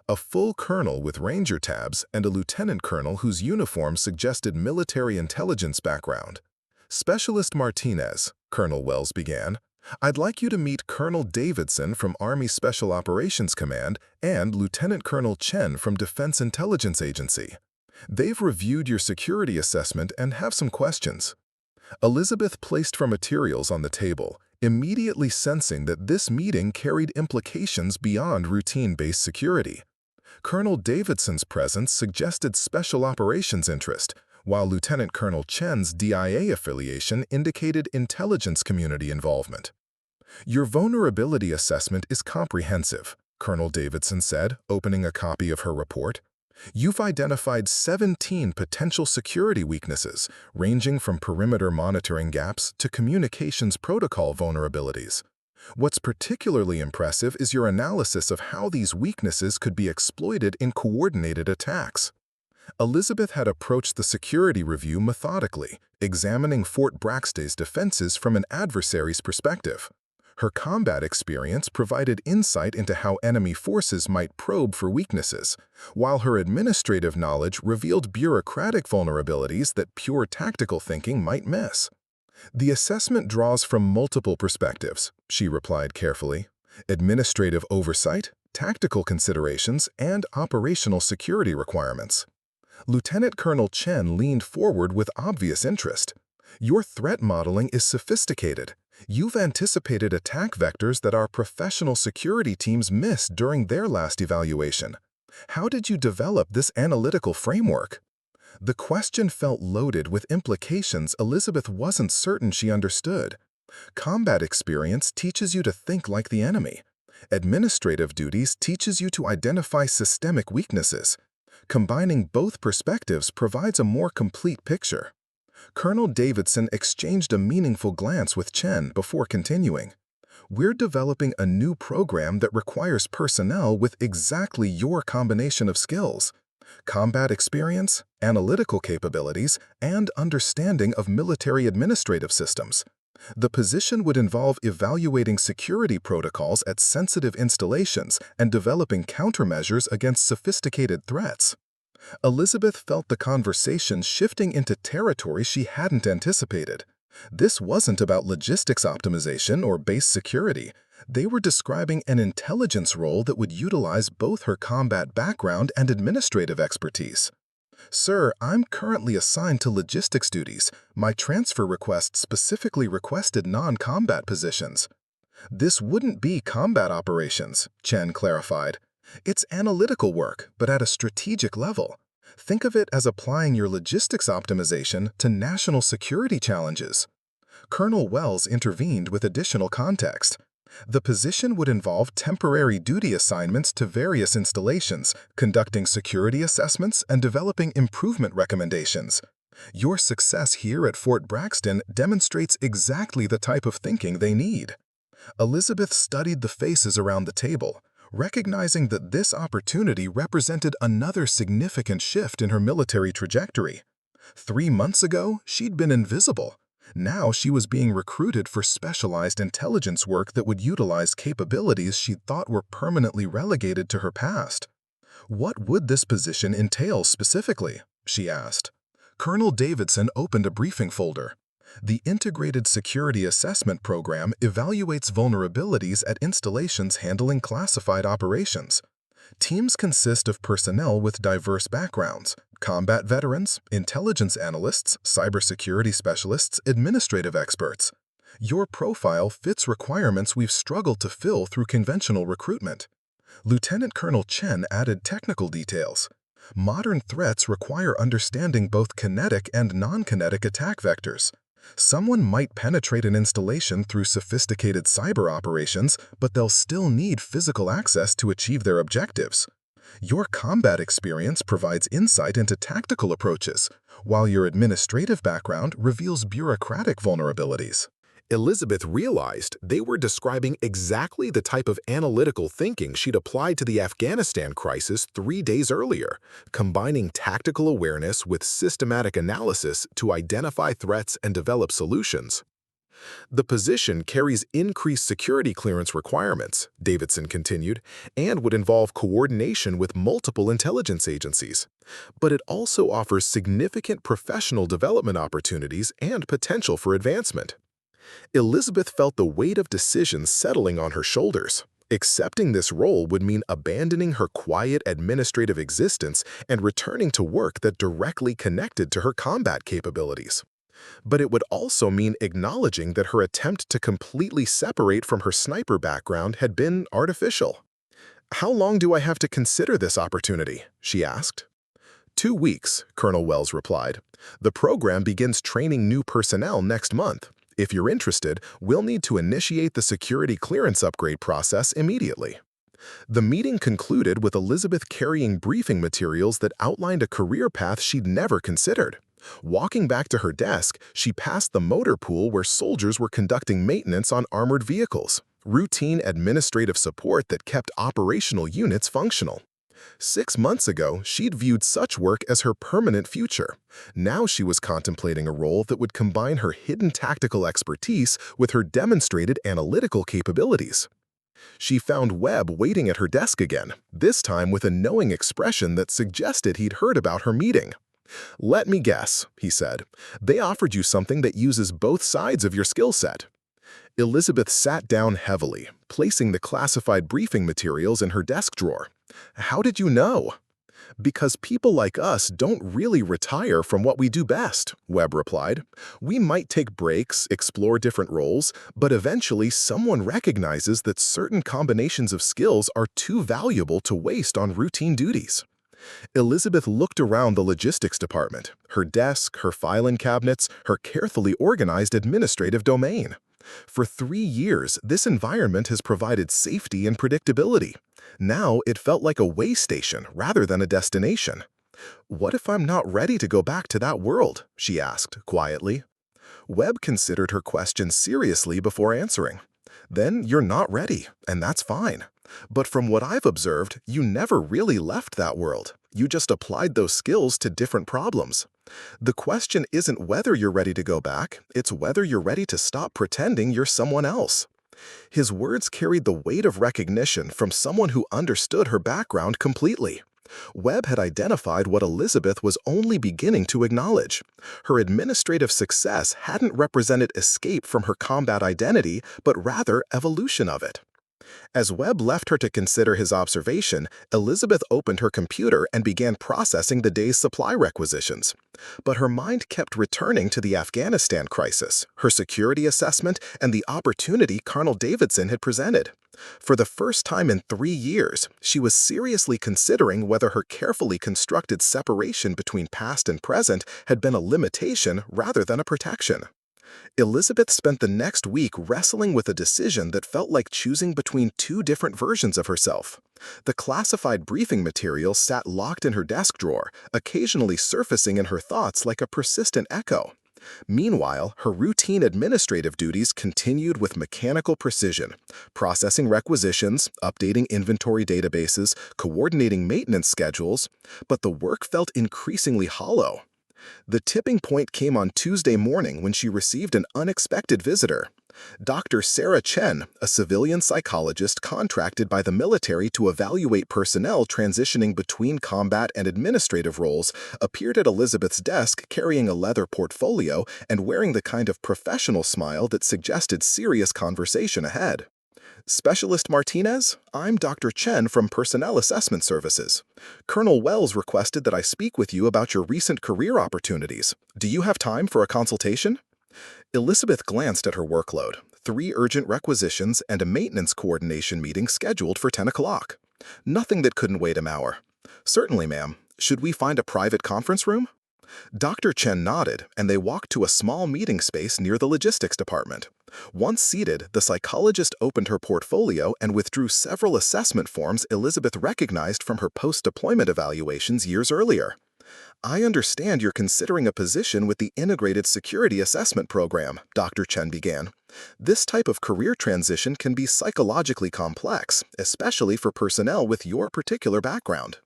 A full colonel with ranger tabs and a lieutenant colonel whose uniform suggested military intelligence background. "Specialist Martinez," Colonel Wells began, "I'd like you to meet Colonel Davidson from Army Special Operations Command and Lieutenant Colonel Chen from Defense Intelligence Agency. They've reviewed your security assessment and have some questions." Elizabeth placed her materials on the table, immediately sensing that this meeting carried implications beyond routine-based security. Colonel Davidson's presence suggested special operations interest, while Lieutenant Colonel Chen's DIA affiliation indicated intelligence community involvement. "Your vulnerability assessment is comprehensive," Colonel Davidson said, opening a copy of her report. "You've identified 17 potential security weaknesses, ranging from perimeter monitoring gaps to communications protocol vulnerabilities. What's particularly impressive is your analysis of how these weaknesses could be exploited in coordinated attacks." Elizabeth had approached the security review methodically, examining Fort Braxton's defenses from an adversary's perspective. Her combat experience provided insight into how enemy forces might probe for weaknesses, while her administrative knowledge revealed bureaucratic vulnerabilities that pure tactical thinking might miss. "The assessment draws from multiple perspectives," she replied carefully: "administrative oversight, tactical considerations, and operational security requirements." Lieutenant Colonel Chen leaned forward with obvious interest. "Your threat modeling is sophisticated. You've anticipated attack vectors that our professional security teams missed during their last evaluation. How did you develop this analytical framework?" The question felt loaded with implications Elizabeth wasn't certain she understood. Combat experience teaches you to think like the enemy. Administrative duties teaches you to identify systemic weaknesses. Combining both perspectives provides a more complete picture. Colonel Davidson exchanged a meaningful glance with Chen before continuing. "We're developing a new program that requires personnel with exactly your combination of skills: combat experience, analytical capabilities, and understanding of military administrative systems. The position would involve evaluating security protocols at sensitive installations and developing countermeasures against sophisticated threats." Elizabeth felt the conversation shifting into territory she hadn't anticipated. This wasn't about logistics optimization or base security. They were describing an intelligence role that would utilize both her combat background and administrative expertise. "Sir, I'm currently assigned to logistics duties. My transfer request specifically requested non-combat positions." "This wouldn't be combat operations," Chen clarified. "It's analytical work, but at a strategic level. Think of it as applying your logistics optimization to national security challenges." Colonel Wells intervened with additional context. "The position would involve temporary duty assignments to various installations, conducting security assessments, and developing improvement recommendations. Your success here at Fort Braxton demonstrates exactly the type of thinking they need." Elizabeth studied the faces around the table, recognizing that this opportunity represented another significant shift in her military trajectory. 3 months ago, she'd been invisible. Now she was being recruited for specialized intelligence work that would utilize capabilities she thought were permanently relegated to her past. "What would this position entail specifically?" she asked. Colonel Davidson opened a briefing folder. The Integrated Security Assessment Program evaluates vulnerabilities at installations handling classified operations. Teams consist of personnel with diverse backgrounds: combat veterans, intelligence analysts, cybersecurity specialists, administrative experts. Your profile fits requirements we've struggled to fill through conventional recruitment. Lieutenant Colonel Chen added technical details. Modern threats require understanding both kinetic and non-kinetic attack vectors. Someone might penetrate an installation through sophisticated cyber operations, but they'll still need physical access to achieve their objectives. Your combat experience provides insight into tactical approaches, while your administrative background reveals bureaucratic vulnerabilities. Elizabeth realized they were describing exactly the type of analytical thinking she'd applied to the Afghanistan crisis 3 days earlier, combining tactical awareness with systematic analysis to identify threats and develop solutions. The position carries increased security clearance requirements, Davidson continued, and would involve coordination with multiple intelligence agencies. But it also offers significant professional development opportunities and potential for advancement. Elizabeth felt the weight of decisions settling on her shoulders. Accepting this role would mean abandoning her quiet administrative existence and returning to work that directly connected to her combat capabilities. But it would also mean acknowledging that her attempt to completely separate from her sniper background had been artificial. "How long do I have to consider this opportunity?" she asked. 2 weeks, Colonel Wells replied. "The program begins training new personnel next month. If you're interested, we'll need to initiate the security clearance upgrade process immediately." The meeting concluded with Elizabeth carrying briefing materials that outlined a career path she'd never considered. Walking back to her desk, she passed the motor pool where soldiers were conducting maintenance on armored vehicles, routine administrative support that kept operational units functional. 6 months ago, she'd viewed such work as her permanent future. Now she was contemplating a role that would combine her hidden tactical expertise with her demonstrated analytical capabilities. She found Webb waiting at her desk again, this time with a knowing expression that suggested he'd heard about her meeting. "Let me guess," he said. "They offered you something that uses both sides of your skill set." Elizabeth sat down heavily, placing the classified briefing materials in her desk drawer. "How did you know?" "Because people like us don't really retire from what we do best," Webb replied. "We might take breaks, explore different roles, but eventually someone recognizes that certain combinations of skills are too valuable to waste on routine duties." Elizabeth looked around the logistics department, her desk, her filing cabinets, her carefully organized administrative domain. For 3 years, this environment has provided safety and predictability. Now it felt like a way station rather than a destination. "What if I'm not ready to go back to that world?" she asked, quietly. Webb considered her question seriously before answering. "Then you're not ready, and that's fine. But from what I've observed, you never really left that world. You just applied those skills to different problems. The question isn't whether you're ready to go back, it's whether you're ready to stop pretending you're someone else." His words carried the weight of recognition from someone who understood her background completely. Webb had identified what Elizabeth was only beginning to acknowledge. Her administrative success hadn't represented escape from her combat identity, but rather evolution of it. As Webb left her to consider his observation, Elizabeth opened her computer and began processing the day's supply requisitions. But her mind kept returning to the Afghanistan crisis, her security assessment, and the opportunity Colonel Davidson had presented. For the first time in 3 years, she was seriously considering whether her carefully constructed separation between past and present had been a limitation rather than a protection. Elizabeth spent the next week wrestling with a decision that felt like choosing between 2 different versions of herself. The classified briefing material sat locked in her desk drawer, occasionally surfacing in her thoughts like a persistent echo. Meanwhile, her routine administrative duties continued with mechanical precision, processing requisitions, updating inventory databases, coordinating maintenance schedules, but the work felt increasingly hollow. The tipping point came on Tuesday morning when she received an unexpected visitor. Dr. Sarah Chen, a civilian psychologist contracted by the military to evaluate personnel transitioning between combat and administrative roles, appeared at Elizabeth's desk carrying a leather portfolio and wearing the kind of professional smile that suggested serious conversation ahead. Specialist Martinez, I'm Dr. Chen from Personnel Assessment Services. Colonel Wells requested that I speak with you about your recent career opportunities. Do you have time for a consultation? Elizabeth glanced at her workload, 3 urgent requisitions and a maintenance coordination meeting scheduled for 10 o'clock. Nothing that couldn't wait an hour. Certainly, ma'am. Should we find a private conference room? Dr. Chen nodded, and they walked to a small meeting space near the logistics department. Once seated, the psychologist opened her portfolio and withdrew several assessment forms Elizabeth recognized from her post-deployment evaluations years earlier. I understand you're considering a position with the Integrated Security Assessment Program, Dr. Chen began. This type of career transition can be psychologically complex, especially for personnel with your particular background.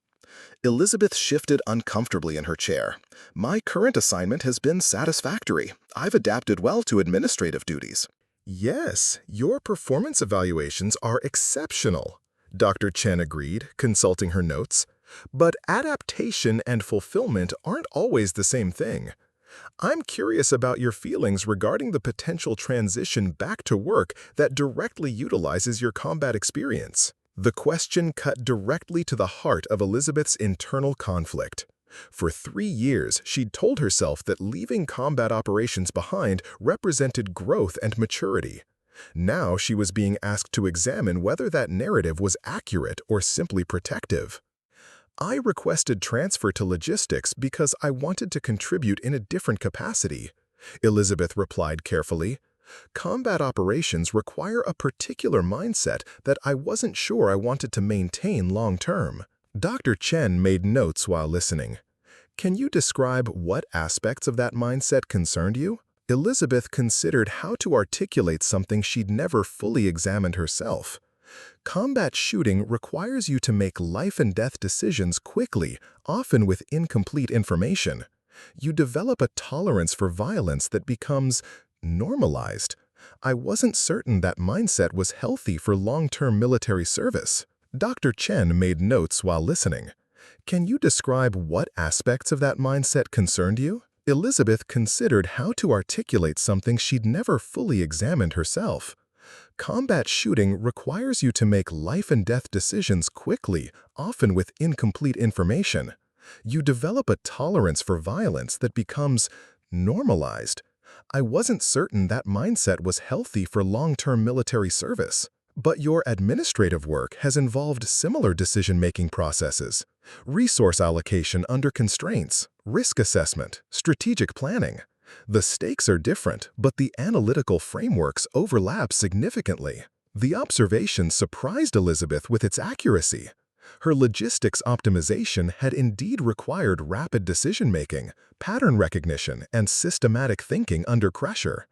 Elizabeth shifted uncomfortably in her chair. My current assignment has been satisfactory. I've adapted well to administrative duties. Yes, your performance evaluations are exceptional, Dr. Chen agreed, consulting her notes. But adaptation and fulfillment aren't always the same thing. I'm curious about your feelings regarding the potential transition back to work that directly utilizes your combat experience. The question cut directly to the heart of Elizabeth's internal conflict. For 3 years, she'd told herself that leaving combat operations behind represented growth and maturity. Now she was being asked to examine whether that narrative was accurate or simply protective. I requested transfer to logistics because I wanted to contribute in a different capacity, Elizabeth replied carefully. Combat operations require a particular mindset that I wasn't sure I wanted to maintain long-term. Dr. Chen made notes while listening. Can you describe what aspects of that mindset concerned you? Elizabeth considered how to articulate something she'd never fully examined herself. Combat shooting requires you to make life-and-death decisions quickly, often with incomplete information. You develop a tolerance for violence that becomes normalized. I wasn't certain that mindset was healthy for long-term military service. Dr. Chen made notes while listening. Can you describe what aspects of that mindset concerned you? Elizabeth considered how to articulate something she'd never fully examined herself. Combat shooting requires you to make life-and-death decisions quickly, often with incomplete information. You develop a tolerance for violence that becomes normalized. I wasn't certain that mindset was healthy for long-term military service. But your administrative work has involved similar decision-making processes: resource allocation under constraints, risk assessment, strategic planning. The stakes are different, but the analytical frameworks overlap significantly. The observation surprised Elizabeth with its accuracy. Her logistics optimization had indeed required rapid decision-making, pattern recognition, and systematic thinking under pressure.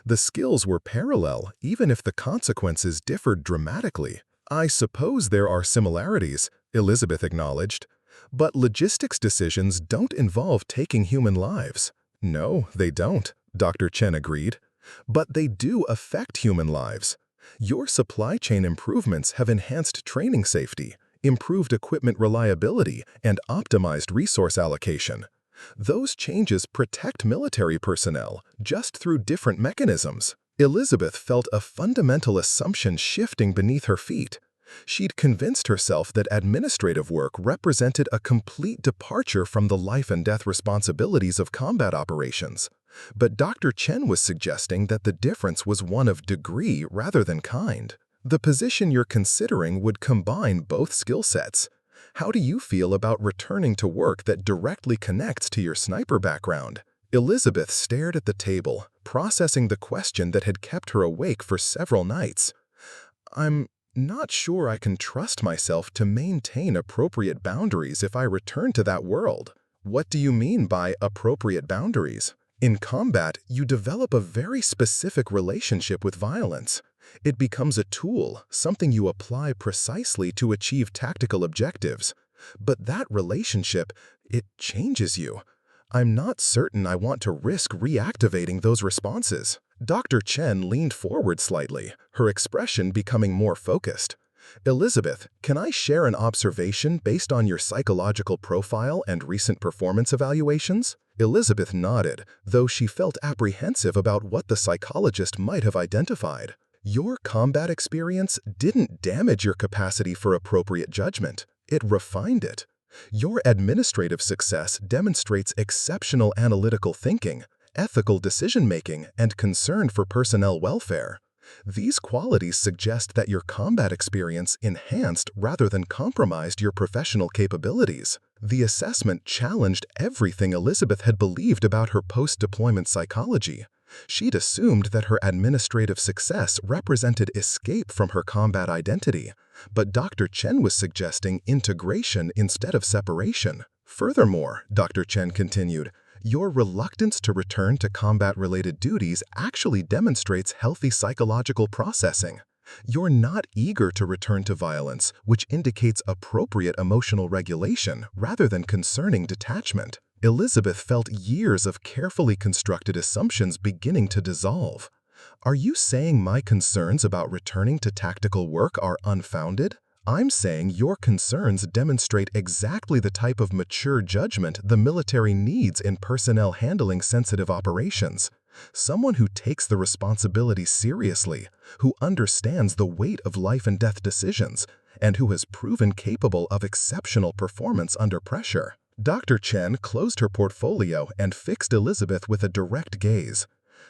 The skills were parallel, even if the consequences differed dramatically. I suppose there are similarities, Elizabeth acknowledged. But logistics decisions don't involve taking human lives. No, they don't, Dr. Chen agreed. But they do affect human lives. Your supply chain improvements have enhanced training safety, improved equipment reliability, and optimized resource allocation. Those changes protect military personnel, just through different mechanisms. Elizabeth felt a fundamental assumption shifting beneath her feet. She'd convinced herself that administrative work represented a complete departure from the life-and-death responsibilities of combat operations. But Dr. Chen was suggesting that the difference was one of degree rather than kind. The position you're considering would combine both skill sets. How do you feel about returning to work that directly connects to your sniper background? Elizabeth stared at the table, processing the question that had kept her awake for several nights. I'm not sure I can trust myself to maintain appropriate boundaries if I return to that world. What do you mean by appropriate boundaries? In combat, you develop a very specific relationship with violence. It becomes a tool, something you apply precisely to achieve tactical objectives. But that relationship, it changes you. I'm not certain I want to risk reactivating those responses. Dr. Chen leaned forward slightly, her expression becoming more focused. Elizabeth, can I share an observation based on your psychological profile and recent performance evaluations? Elizabeth nodded, though she felt apprehensive about what the psychologist might have identified. Your combat experience didn't damage your capacity for appropriate judgment. It refined it. Your administrative success demonstrates exceptional analytical thinking, ethical decision-making, and concern for personnel welfare. These qualities suggest that your combat experience enhanced rather than compromised your professional capabilities. The assessment challenged everything Elizabeth had believed about her post-deployment psychology. She'd assumed that her administrative success represented escape from her combat identity, but Dr. Chen was suggesting integration instead of separation. Furthermore, Dr. Chen continued, your reluctance to return to combat-related duties actually demonstrates healthy psychological processing. You're not eager to return to violence, which indicates appropriate emotional regulation rather than concerning detachment. Elizabeth felt years of carefully constructed assumptions beginning to dissolve. Are you saying my concerns about returning to tactical work are unfounded? I'm saying your concerns demonstrate exactly the type of mature judgment the military needs in personnel handling sensitive operations. Someone who takes the responsibility seriously, who understands the weight of life and death decisions, and who has proven capable of exceptional performance under pressure. Dr. Chen closed her portfolio and fixed Elizabeth with a direct gaze.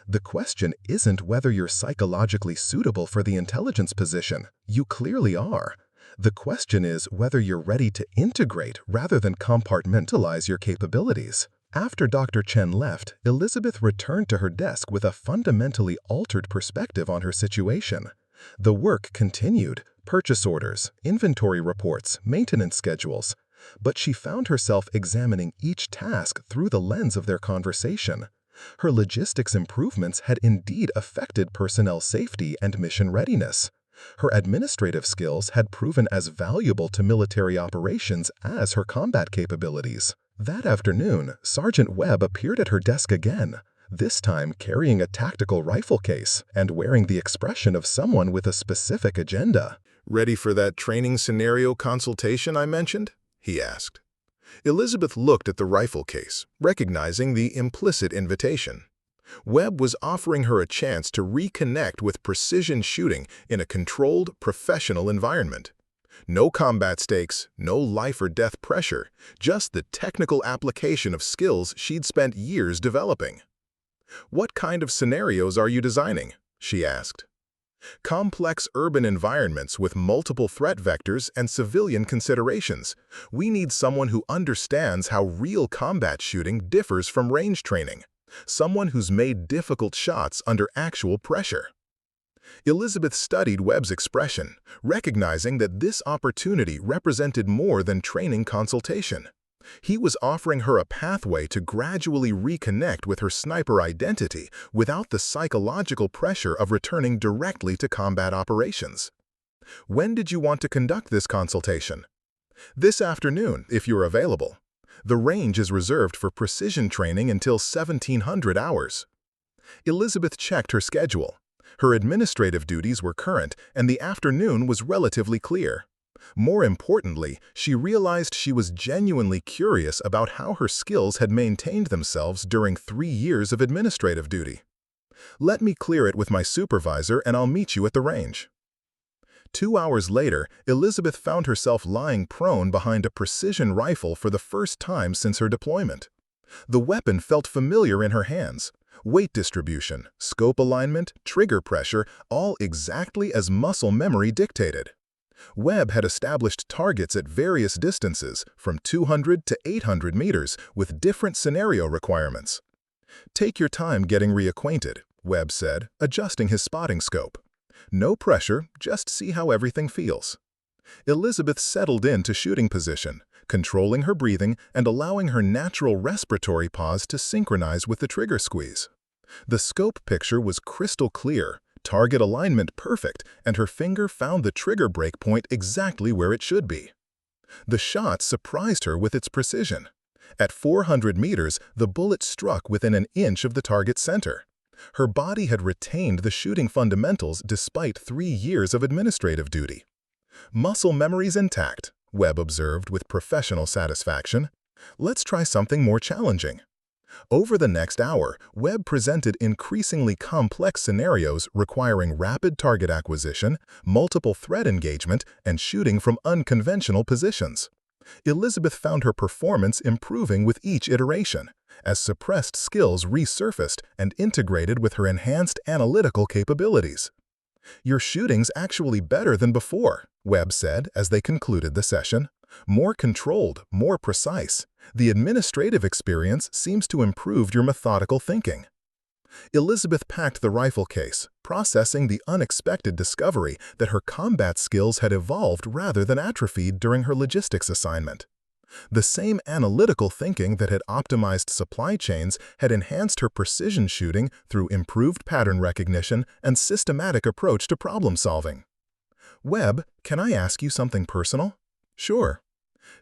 The question isn't whether you're psychologically suitable for the intelligence position. You clearly are. The question is whether you're ready to integrate rather than compartmentalize your capabilities. After Dr. Chen left, Elizabeth returned to her desk with a fundamentally altered perspective on her situation. The work continued: purchase orders, inventory reports, maintenance schedules. But she found herself examining each task through the lens of their conversation. Her logistics improvements had indeed affected personnel safety and mission readiness. Her administrative skills had proven as valuable to military operations as her combat capabilities. That afternoon, Sergeant Webb appeared at her desk again, this time carrying a tactical rifle case and wearing the expression of someone with a specific agenda. Ready for that training scenario consultation I mentioned? He asked. Elizabeth looked at the rifle case, recognizing the implicit invitation. Webb was offering her a chance to reconnect with precision shooting in a controlled, professional environment. No combat stakes, no life or death pressure, just the technical application of skills she'd spent years developing. "What kind of scenarios are you designing?" she asked. "Complex urban environments with multiple threat vectors and civilian considerations. We need someone who understands how real combat shooting differs from range training. Someone who's made difficult shots under actual pressure." Elizabeth studied Webb's expression, recognizing that this opportunity represented more than training consultation. He was offering her a pathway to gradually reconnect with her sniper identity without the psychological pressure of returning directly to combat operations. "When did you want to conduct this consultation?" "This afternoon, if you're available. The range is reserved for precision training until 1700 hours." Elizabeth checked her schedule. Her administrative duties were current, and the afternoon was relatively clear. More importantly, she realized she was genuinely curious about how her skills had maintained themselves during 3 years of administrative duty. "Let me clear it with my supervisor and I'll meet you at the range." 2 hours later, Elizabeth found herself lying prone behind a precision rifle for the first time since her deployment. The weapon felt familiar in her hands. Weight distribution, scope alignment, trigger pressure, all exactly as muscle memory dictated. Webb had established targets at various distances, from 200 to 800 meters, with different scenario requirements. "Take your time getting reacquainted," Webb said, adjusting his spotting scope. "No pressure, just see how everything feels." Elizabeth settled into shooting position, controlling her breathing and allowing her natural respiratory pause to synchronize with the trigger squeeze. The scope picture was crystal clear, target alignment perfect, and her finger found the trigger break point exactly where it should be. The shot surprised her with its precision. At 400 meters, the bullet struck within an inch of the target's center. Her body had retained the shooting fundamentals despite 3 years of administrative duty. Muscle memory's intact, Webb observed with professional satisfaction. Let's try something more challenging. Over the next hour, Webb presented increasingly complex scenarios requiring rapid target acquisition, multiple threat engagement, and shooting from unconventional positions. Elizabeth found her performance improving with each iteration, as suppressed skills resurfaced and integrated with her enhanced analytical capabilities. "Your shooting's actually better than before," Webb said as they concluded the session. "More controlled, more precise. The administrative experience seems to improve your methodical thinking." Elizabeth packed the rifle case, processing the unexpected discovery that her combat skills had evolved rather than atrophied during her logistics assignment. The same analytical thinking that had optimized supply chains had enhanced her precision shooting through improved pattern recognition and systematic approach to problem solving. "Webb, can I ask you something personal?" "Sure."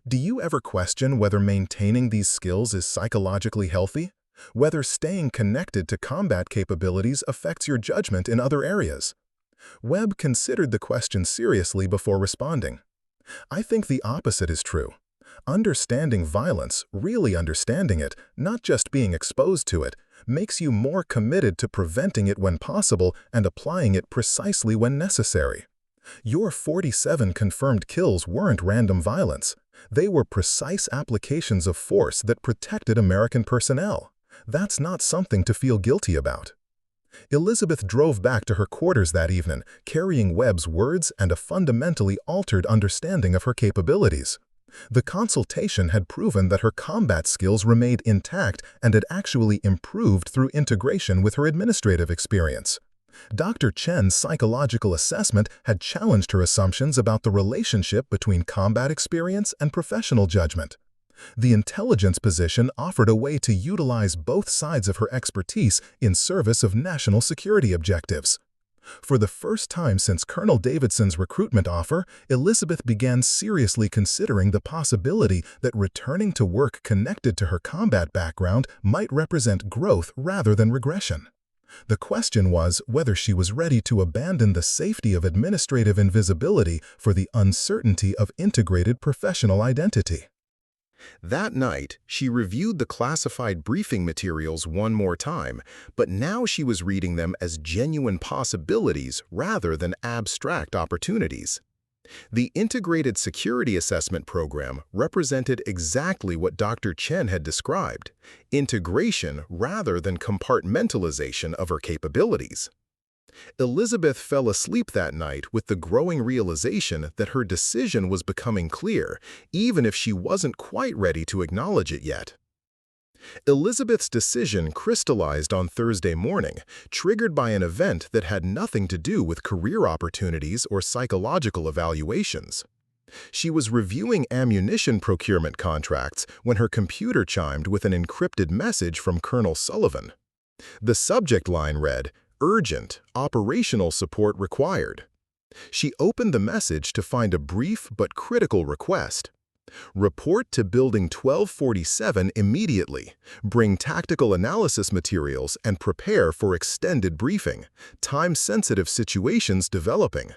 "Do you ever question whether maintaining these skills is psychologically healthy? Whether staying connected to combat capabilities affects your judgment in other areas?" Webb considered the question seriously before responding. "I think the opposite is true. Understanding violence, really understanding it, not just being exposed to it, makes you more committed to preventing it when possible and applying it precisely when necessary. Your 47 confirmed kills weren't random violence. They were precise applications of force that protected American personnel. That's not something to feel guilty about." Elizabeth drove back to her quarters that evening, carrying Webb's words and a fundamentally altered understanding of her capabilities. The consultation had proven that her combat skills remained intact and had actually improved through integration with her administrative experience. Dr. Chen's psychological assessment had challenged her assumptions about the relationship between combat experience and professional judgment. The intelligence position offered a way to utilize both sides of her expertise in service of national security objectives. For the first time since Colonel Davidson's recruitment offer, Elizabeth began seriously considering the possibility that returning to work connected to her combat background might represent growth rather than regression. The question was whether she was ready to abandon the safety of administrative invisibility for the uncertainty of integrated professional identity. That night, she reviewed the classified briefing materials one more time, but now she was reading them as genuine possibilities rather than abstract opportunities. The Integrated Security Assessment Program represented exactly what Dr. Chen had described: integration rather than compartmentalization of her capabilities. Elizabeth fell asleep that night with the growing realization that her decision was becoming clear, even if she wasn't quite ready to acknowledge it yet. Elizabeth's decision crystallized on Thursday morning, triggered by an event that had nothing to do with career opportunities or psychological evaluations. She was reviewing ammunition procurement contracts when her computer chimed with an encrypted message from Colonel Sullivan. The subject line read, "Urgent, operational support required." She opened the message to find a brief but critical request. "Report to Building 1247 immediately. Bring tactical analysis materials and prepare for extended briefing. Time-sensitive situations developing."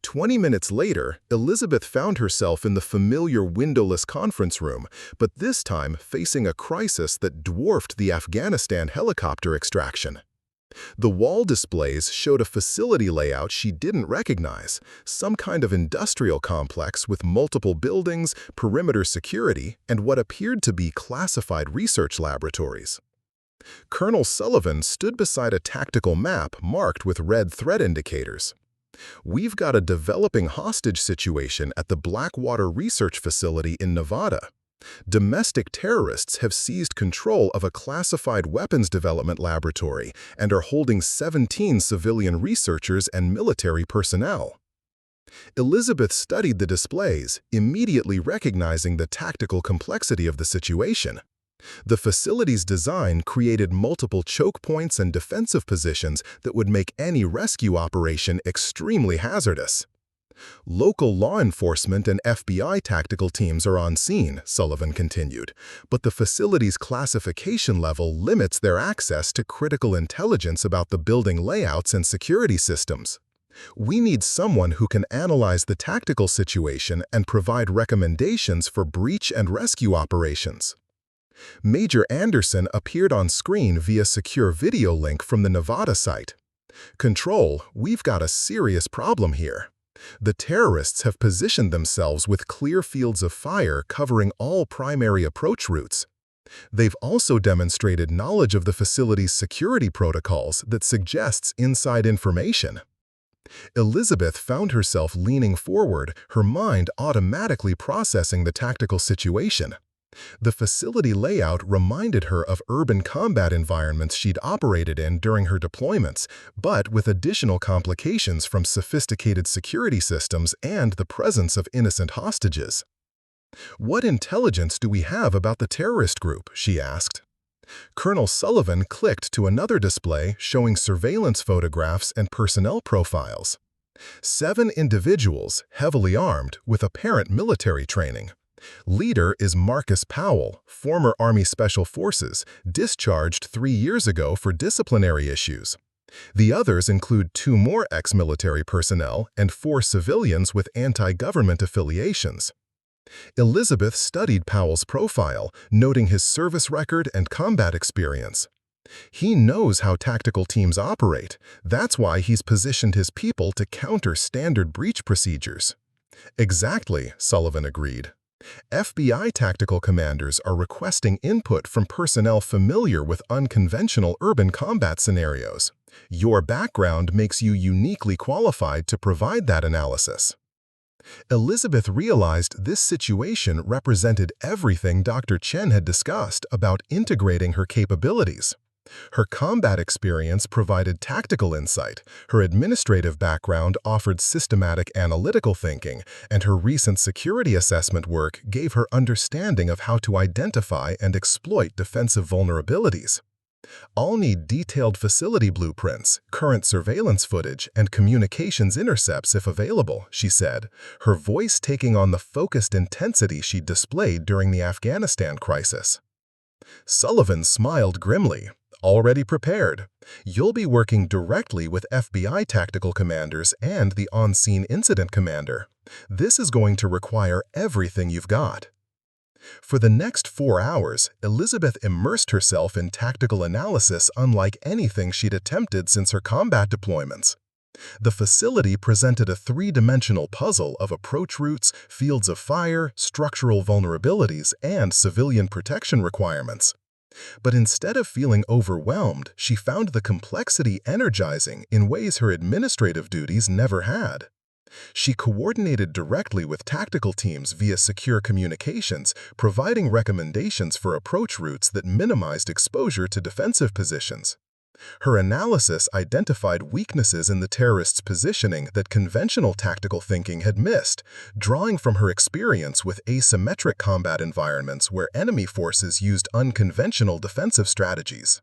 20 minutes later, Elizabeth found herself in the familiar windowless conference room, but this time facing a crisis that dwarfed the Afghanistan helicopter extraction. The wall displays showed a facility layout she didn't recognize, some kind of industrial complex with multiple buildings, perimeter security, and what appeared to be classified research laboratories. Colonel Sullivan stood beside a tactical map marked with red threat indicators. "We've got a developing hostage situation at the Blackwater Research Facility in Nevada. Domestic terrorists have seized control of a classified weapons development laboratory and are holding 17 civilian researchers and military personnel." Elizabeth studied the displays, immediately recognizing the tactical complexity of the situation. The facility's design created multiple choke points and defensive positions that would make any rescue operation extremely hazardous. Local law enforcement and FBI tactical teams are on scene, Sullivan continued, but the facility's classification level limits their access to critical intelligence about the building layouts and security systems. We need someone who can analyze the tactical situation and provide recommendations for breach and rescue operations. Major Anderson appeared on screen via secure video link from the Nevada site. "Control, we've got a serious problem here. The terrorists have positioned themselves with clear fields of fire covering all primary approach routes. They've also demonstrated knowledge of the facility's security protocols that suggests inside information." Elizabeth found herself leaning forward, her mind automatically processing the tactical situation. The facility layout reminded her of urban combat environments she'd operated in during her deployments, but with additional complications from sophisticated security systems and the presence of innocent hostages. "What intelligence do we have about the terrorist group?" she asked. Colonel Sullivan clicked to another display showing surveillance photographs and personnel profiles. 7 individuals, heavily armed, with apparent military training. Leader is Marcus Powell, former Army Special Forces, discharged 3 years ago for disciplinary issues. The others include 2 more ex-military personnel and 4 civilians with anti-government affiliations. Elizabeth studied Powell's profile, noting his service record and combat experience. He knows how tactical teams operate. That's why he's positioned his people to counter standard breach procedures. "Exactly," Sullivan agreed. FBI tactical commanders are requesting input from personnel familiar with unconventional urban combat scenarios. Your background makes you uniquely qualified to provide that analysis. Elizabeth realized this situation represented everything Dr. Chen had discussed about integrating her capabilities. Her combat experience provided tactical insight, her administrative background offered systematic analytical thinking, and her recent security assessment work gave her understanding of how to identify and exploit defensive vulnerabilities. "I'll need detailed facility blueprints, current surveillance footage, and communications intercepts if available," she said, her voice taking on the focused intensity she displayed during the Afghanistan crisis. Sullivan smiled grimly. "Already prepared. You'll be working directly with FBI tactical commanders and the on-scene incident commander. This is going to require everything you've got." For the next 4 hours, Elizabeth immersed herself in tactical analysis unlike anything she'd attempted since her combat deployments. The facility presented a 3-dimensional puzzle of approach routes, fields of fire, structural vulnerabilities, and civilian protection requirements. But instead of feeling overwhelmed, she found the complexity energizing in ways her administrative duties never had. She coordinated directly with tactical teams via secure communications, providing recommendations for approach routes that minimized exposure to defensive positions. Her analysis identified weaknesses in the terrorists' positioning that conventional tactical thinking had missed, drawing from her experience with asymmetric combat environments where enemy forces used unconventional defensive strategies.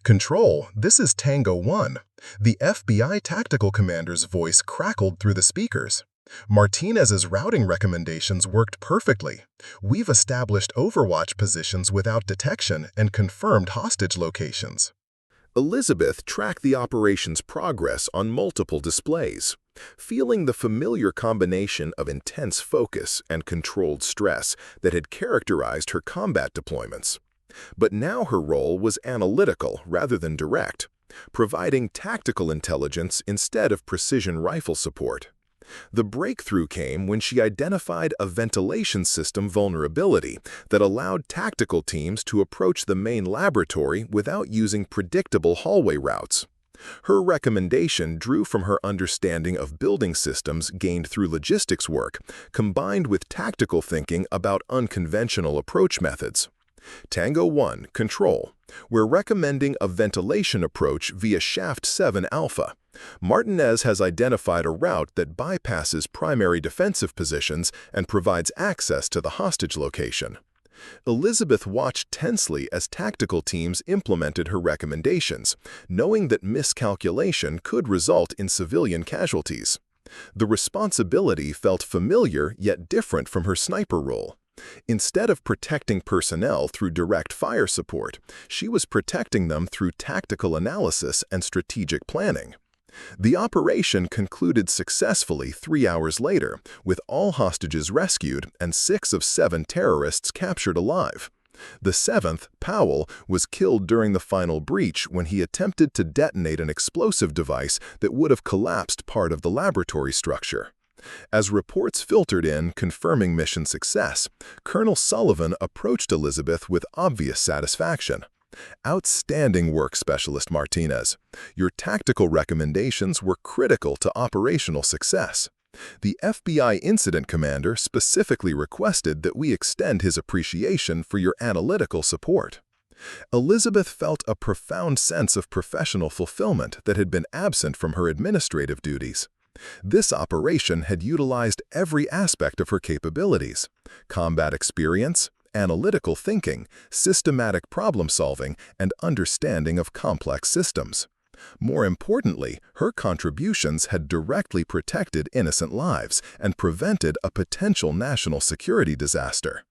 "Control, this is Tango 1. The FBI tactical commander's voice crackled through the speakers. "Martinez's routing recommendations worked perfectly. We've established overwatch positions without detection and confirmed hostage locations." Elizabeth tracked the operation's progress on multiple displays, feeling the familiar combination of intense focus and controlled stress that had characterized her combat deployments. But now her role was analytical rather than direct, providing tactical intelligence instead of precision rifle support. The breakthrough came when she identified a ventilation system vulnerability that allowed tactical teams to approach the main laboratory without using predictable hallway routes. Her recommendation drew from her understanding of building systems gained through logistics work, combined with tactical thinking about unconventional approach methods. Tango 1, Control. We're recommending a ventilation approach via Shaft 7 Alpha. Martinez has identified a route that bypasses primary defensive positions and provides access to the hostage location. Elizabeth watched tensely as tactical teams implemented her recommendations, knowing that miscalculation could result in civilian casualties. The responsibility felt familiar yet different from her sniper role. Instead of protecting personnel through direct fire support, she was protecting them through tactical analysis and strategic planning. The operation concluded successfully 3 hours later, with all hostages rescued and 6 of 7 terrorists captured alive. The 7th, Powell, was killed during the final breach when he attempted to detonate an explosive device that would have collapsed part of the laboratory structure. As reports filtered in confirming mission success, Colonel Sullivan approached Elizabeth with obvious satisfaction. "Outstanding work, Specialist Martinez. Your tactical recommendations were critical to operational success. The FBI incident commander specifically requested that we extend his appreciation for your analytical support." Elizabeth felt a profound sense of professional fulfillment that had been absent from her administrative duties. This operation had utilized every aspect of her capabilities: combat experience, analytical thinking, systematic problem-solving, and understanding of complex systems. More importantly, her contributions had directly protected innocent lives and prevented a potential national security disaster.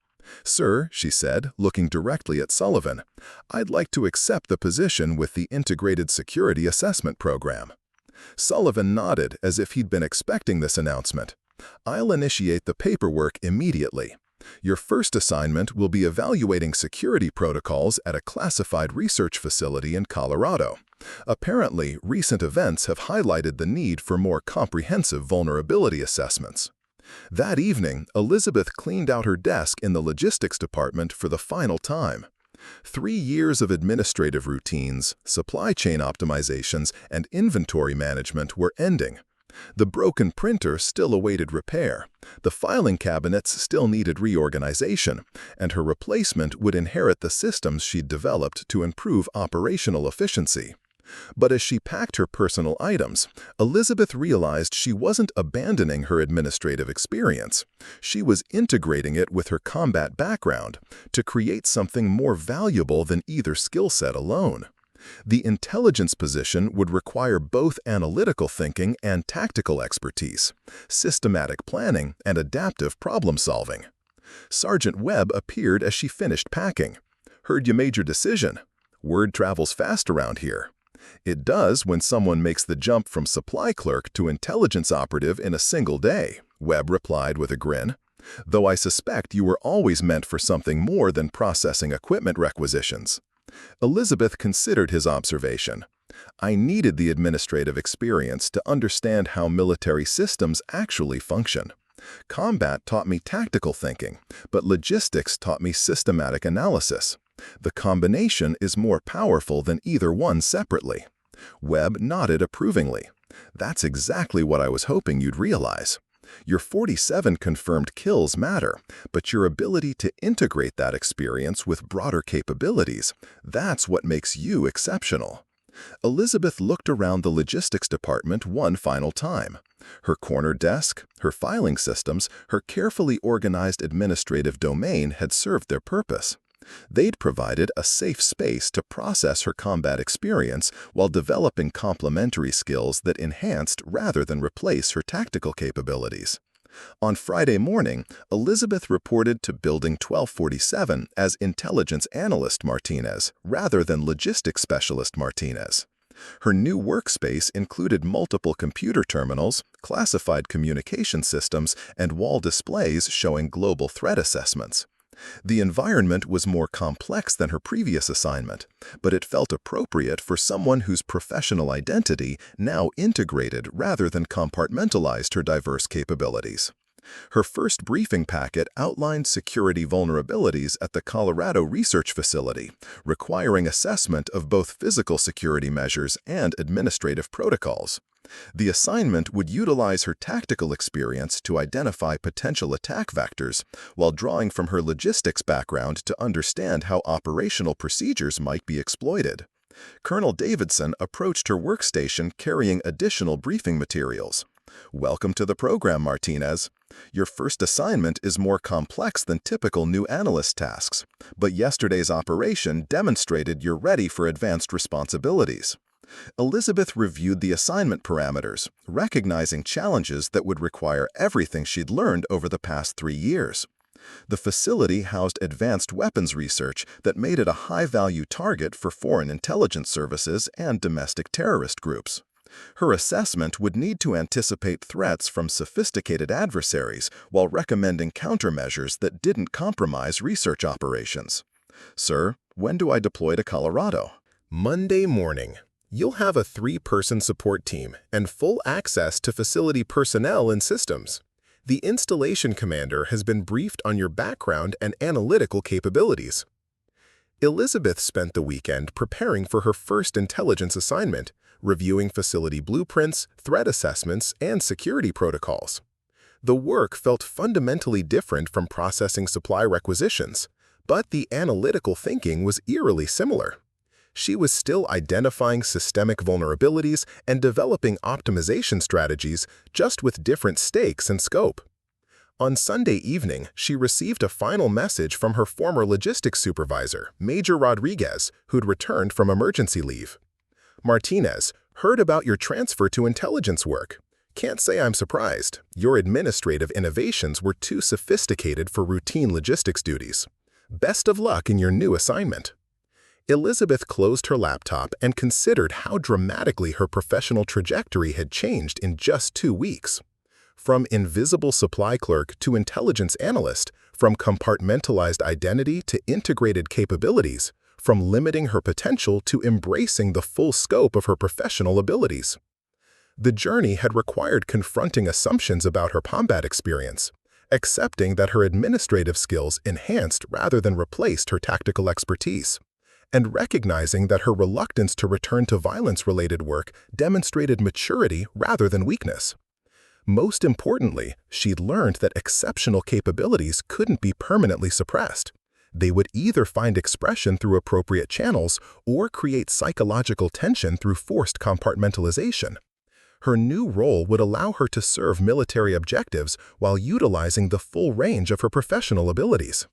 "Sir," she said, looking directly at Sullivan, "I'd like to accept the position with the Integrated Security Assessment Program." Sullivan nodded as if he'd been expecting this announcement. "I'll initiate the paperwork immediately. Your first assignment will be evaluating security protocols at a classified research facility in Colorado. Apparently, recent events have highlighted the need for more comprehensive vulnerability assessments." That evening, Elizabeth cleaned out her desk in the logistics department for the final time. 3 years of administrative routines, supply chain optimizations, and inventory management were ending. The broken printer still awaited repair, the filing cabinets still needed reorganization, and her replacement would inherit the systems she'd developed to improve operational efficiency. But as she packed her personal items, Elizabeth realized she wasn't abandoning her administrative experience. She was integrating it with her combat background to create something more valuable than either skill set alone. The intelligence position would require both analytical thinking and tactical expertise, systematic planning, and adaptive problem-solving. Sergeant Webb appeared as she finished packing. "Heard you made your decision. Word travels fast around here." "It does when someone makes the jump from supply clerk to intelligence operative in a single day," Webb replied with a grin. "Though I suspect you were always meant for something more than processing equipment requisitions." Elizabeth considered his observation. "I needed the administrative experience to understand how military systems actually function. Combat taught me tactical thinking, but logistics taught me systematic analysis. The combination is more powerful than either one separately." Webb nodded approvingly. "That's exactly what I was hoping you'd realize. Your 47 confirmed kills matter, but your ability to integrate that experience with broader capabilities, that's what makes you exceptional." Elizabeth looked around the logistics department one final time. Her corner desk, her filing systems, her carefully organized administrative domain had served their purpose. They'd provided a safe space to process her combat experience while developing complementary skills that enhanced rather than replace her tactical capabilities. On Friday morning, Elizabeth reported to Building 1247 as Intelligence Analyst Martinez rather than Logistics Specialist Martinez. Her new workspace included multiple computer terminals, classified communication systems, and wall displays showing global threat assessments. The environment was more complex than her previous assignment, but it felt appropriate for someone whose professional identity now integrated rather than compartmentalized her diverse capabilities. Her first briefing packet outlined security vulnerabilities at the Colorado Research Facility, requiring assessment of both physical security measures and administrative protocols. The assignment would utilize her tactical experience to identify potential attack vectors, while drawing from her logistics background to understand how operational procedures might be exploited. Colonel Davidson approached her workstation carrying additional briefing materials. "Welcome to the program, Martinez. Your first assignment is more complex than typical new analyst tasks, but yesterday's operation demonstrated you're ready for advanced responsibilities. Elizabeth reviewed the assignment parameters, recognizing challenges that would require everything she'd learned over the past 3 years. The facility housed advanced weapons research that made it a high-value target for foreign intelligence services and domestic terrorist groups. Her assessment would need to anticipate threats from sophisticated adversaries while recommending countermeasures that didn't compromise research operations. Sir, when do I deploy to Colorado? Monday morning. You'll have a 3-person support team and full access to facility personnel and systems. The installation commander has been briefed on your background and analytical capabilities. Elizabeth spent the weekend preparing for her first intelligence assignment, reviewing facility blueprints, threat assessments, and security protocols. The work felt fundamentally different from processing supply requisitions, but the analytical thinking was eerily similar. She was still identifying systemic vulnerabilities and developing optimization strategies, just with different stakes and scope. On Sunday evening, she received a final message from her former logistics supervisor, Major Rodriguez, who'd returned from emergency leave. "Martinez, heard about your transfer to intelligence work. Can't say I'm surprised. Your administrative innovations were too sophisticated for routine logistics duties. Best of luck in your new assignment." Elizabeth closed her laptop and considered how dramatically her professional trajectory had changed in just 2 weeks. From invisible supply clerk to intelligence analyst, from compartmentalized identity to integrated capabilities, from limiting her potential to embracing the full scope of her professional abilities. The journey had required confronting assumptions about her combat experience, accepting that her administrative skills enhanced rather than replaced her tactical expertise, and recognizing that her reluctance to return to violence-related work demonstrated maturity rather than weakness. Most importantly, she'd learned that exceptional capabilities couldn't be permanently suppressed. They would either find expression through appropriate channels or create psychological tension through forced compartmentalization. Her new role would allow her to serve military objectives while utilizing the full range of her professional abilities.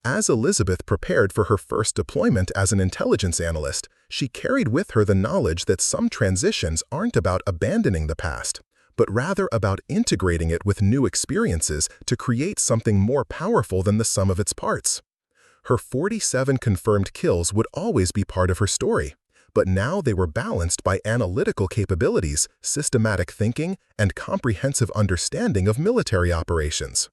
As Elizabeth prepared for her first deployment as an intelligence analyst, she carried with her the knowledge that some transitions aren't about abandoning the past, but rather about integrating it with new experiences to create something more powerful than the sum of its parts. Her 47 confirmed kills would always be part of her story, but now they were balanced by analytical capabilities, systematic thinking, and comprehensive understanding of military operations.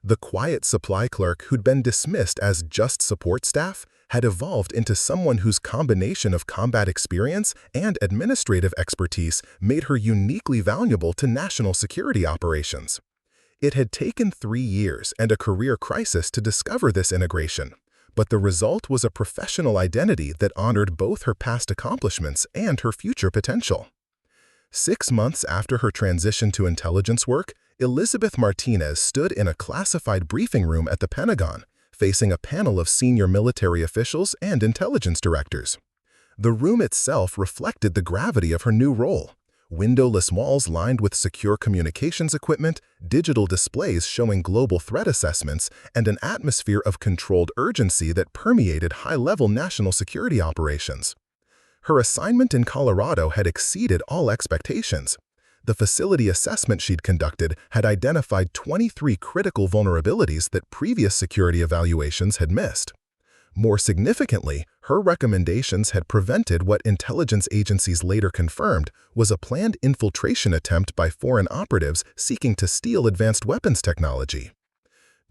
The quiet supply clerk who'd been dismissed as just support staff had evolved into someone whose combination of combat experience and administrative expertise made her uniquely valuable to national security operations. It had taken 3 years and a career crisis to discover this integration, but the result was a professional identity that honored both her past accomplishments and her future potential. 6 months after her transition to intelligence work, Elizabeth Martinez stood in a classified briefing room at the Pentagon, facing a panel of senior military officials and intelligence directors. The room itself reflected the gravity of her new role. Windowless walls lined with secure communications equipment, digital displays showing global threat assessments, and an atmosphere of controlled urgency that permeated high-level national security operations. Her assignment in Colorado had exceeded all expectations. The facility assessment she'd conducted had identified 23 critical vulnerabilities that previous security evaluations had missed. More significantly, her recommendations had prevented what intelligence agencies later confirmed was a planned infiltration attempt by foreign operatives seeking to steal advanced weapons technology.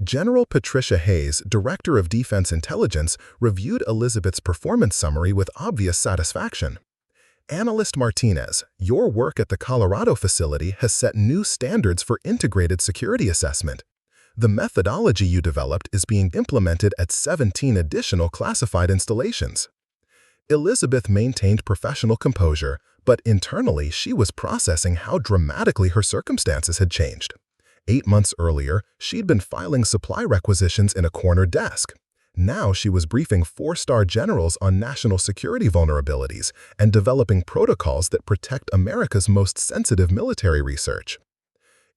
General Patricia Hayes, Director of Defense Intelligence, reviewed Elizabeth's performance summary with obvious satisfaction. "Analyst Martinez, your work at the Colorado facility has set new standards for integrated security assessment. The methodology you developed is being implemented at 17 additional classified installations." Elizabeth maintained professional composure, but internally she was processing how dramatically her circumstances had changed. 8 months earlier, she'd been filing supply requisitions in a corner desk. Now she was briefing 4-star generals on national security vulnerabilities and developing protocols that protect America's most sensitive military research.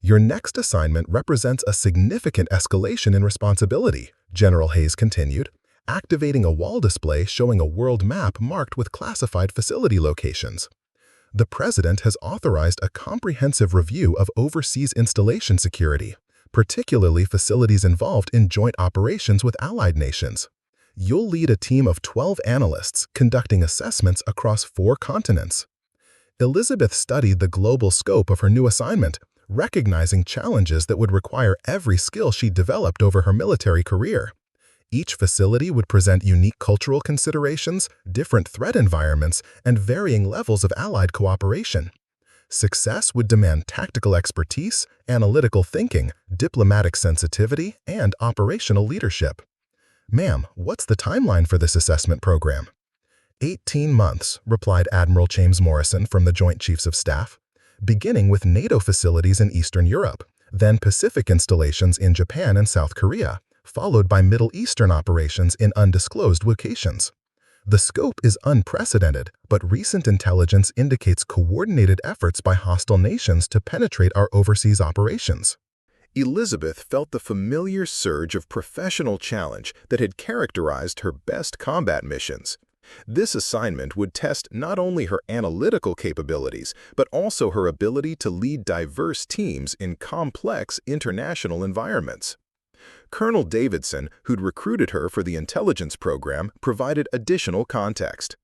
"Your next assignment represents a significant escalation in responsibility," General Hayes continued. activating a wall display showing a world map marked with classified facility locations. The President has authorized a comprehensive review of overseas installation security, particularly facilities involved in joint operations with allied nations. You'll lead a team of 12 analysts conducting assessments across 4 continents. Elizabeth studied the global scope of her new assignment, recognizing challenges that would require every skill she'd developed over her military career. Each facility would present unique cultural considerations, different threat environments, and varying levels of allied cooperation. Success would demand tactical expertise, analytical thinking, diplomatic sensitivity, and operational leadership. "Ma'am, what's the timeline for this assessment program?" 18 months, replied Admiral James Morrison from the Joint Chiefs of Staff, beginning with NATO facilities in Eastern Europe, then Pacific installations in Japan and South Korea, followed by Middle Eastern operations in undisclosed locations. The scope is unprecedented, but recent intelligence indicates coordinated efforts by hostile nations to penetrate our overseas operations. Elizabeth felt the familiar surge of professional challenge that had characterized her best combat missions. This assignment would test not only her analytical capabilities, but also her ability to lead diverse teams in complex international environments. Colonel Davidson, who'd recruited her for the intelligence program, provided additional context.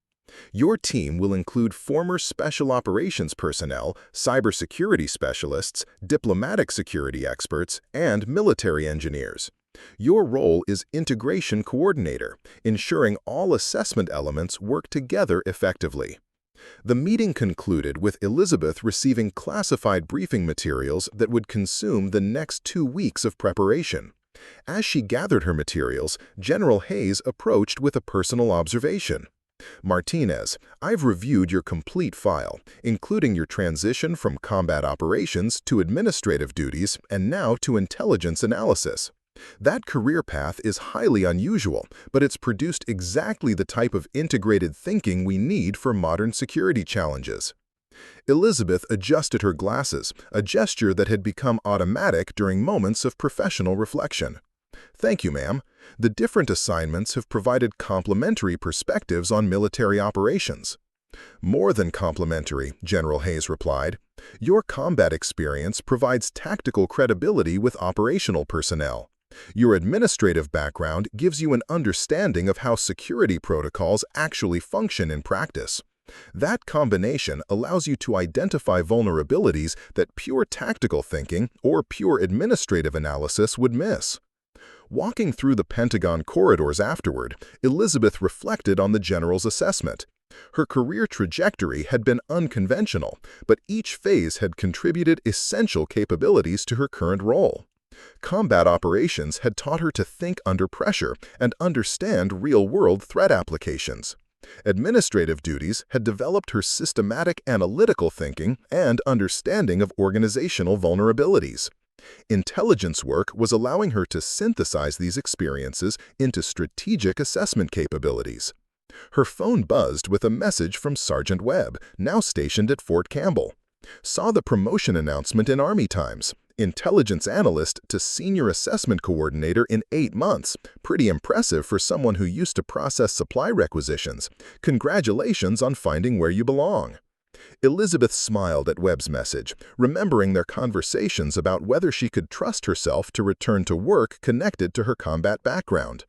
Your team will include former special operations personnel, cybersecurity specialists, diplomatic security experts, and military engineers. Your role is integration coordinator, ensuring all assessment elements work together effectively. The meeting concluded with Elizabeth receiving classified briefing materials that would consume the next 2 weeks of preparation. As she gathered her materials, General Hayes approached with a personal observation. "Martinez, I've reviewed your complete file, including your transition from combat operations to administrative duties and now to intelligence analysis. That career path is highly unusual, but it's produced exactly the type of integrated thinking we need for modern security challenges." Elizabeth adjusted her glasses, a gesture that had become automatic during moments of professional reflection. "Thank you, ma'am. The different assignments have provided complementary perspectives on military operations." "More than complementary," General Hayes replied. "Your combat experience provides tactical credibility with operational personnel. Your administrative background gives you an understanding of how security protocols actually function in practice. That combination allows you to identify vulnerabilities that pure tactical thinking or pure administrative analysis would miss." Walking through the Pentagon corridors afterward, Elizabeth reflected on the general's assessment. Her career trajectory had been unconventional, but each phase had contributed essential capabilities to her current role. Combat operations had taught her to think under pressure and understand real-world threat applications. Administrative duties had developed her systematic analytical thinking and understanding of organizational vulnerabilities. Intelligence work was allowing her to synthesize these experiences into strategic assessment capabilities. Her phone buzzed with a message from Sergeant Webb, now stationed at Fort Campbell. "Saw the promotion announcement in Army Times. Intelligence analyst to senior assessment coordinator in 8 months. Pretty impressive for someone who used to process supply requisitions. Congratulations on finding where you belong." Elizabeth smiled at Webb's message, remembering their conversations about whether she could trust herself to return to work connected to her combat background.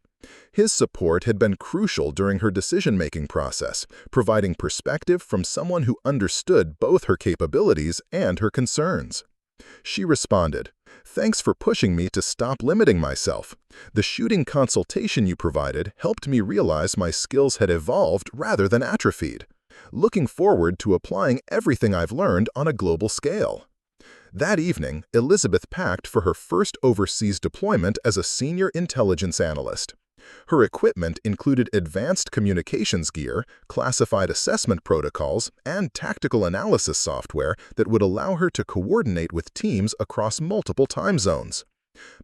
His support had been crucial during her decision-making process, providing perspective from someone who understood both her capabilities and her concerns. She responded, "Thanks for pushing me to stop limiting myself. The shooting consultation you provided helped me realize my skills had evolved rather than atrophied. Looking forward to applying everything I've learned on a global scale." That evening, Elizabeth packed for her first overseas deployment as a senior intelligence analyst. Her equipment included advanced communications gear, classified assessment protocols, and tactical analysis software that would allow her to coordinate with teams across multiple time zones.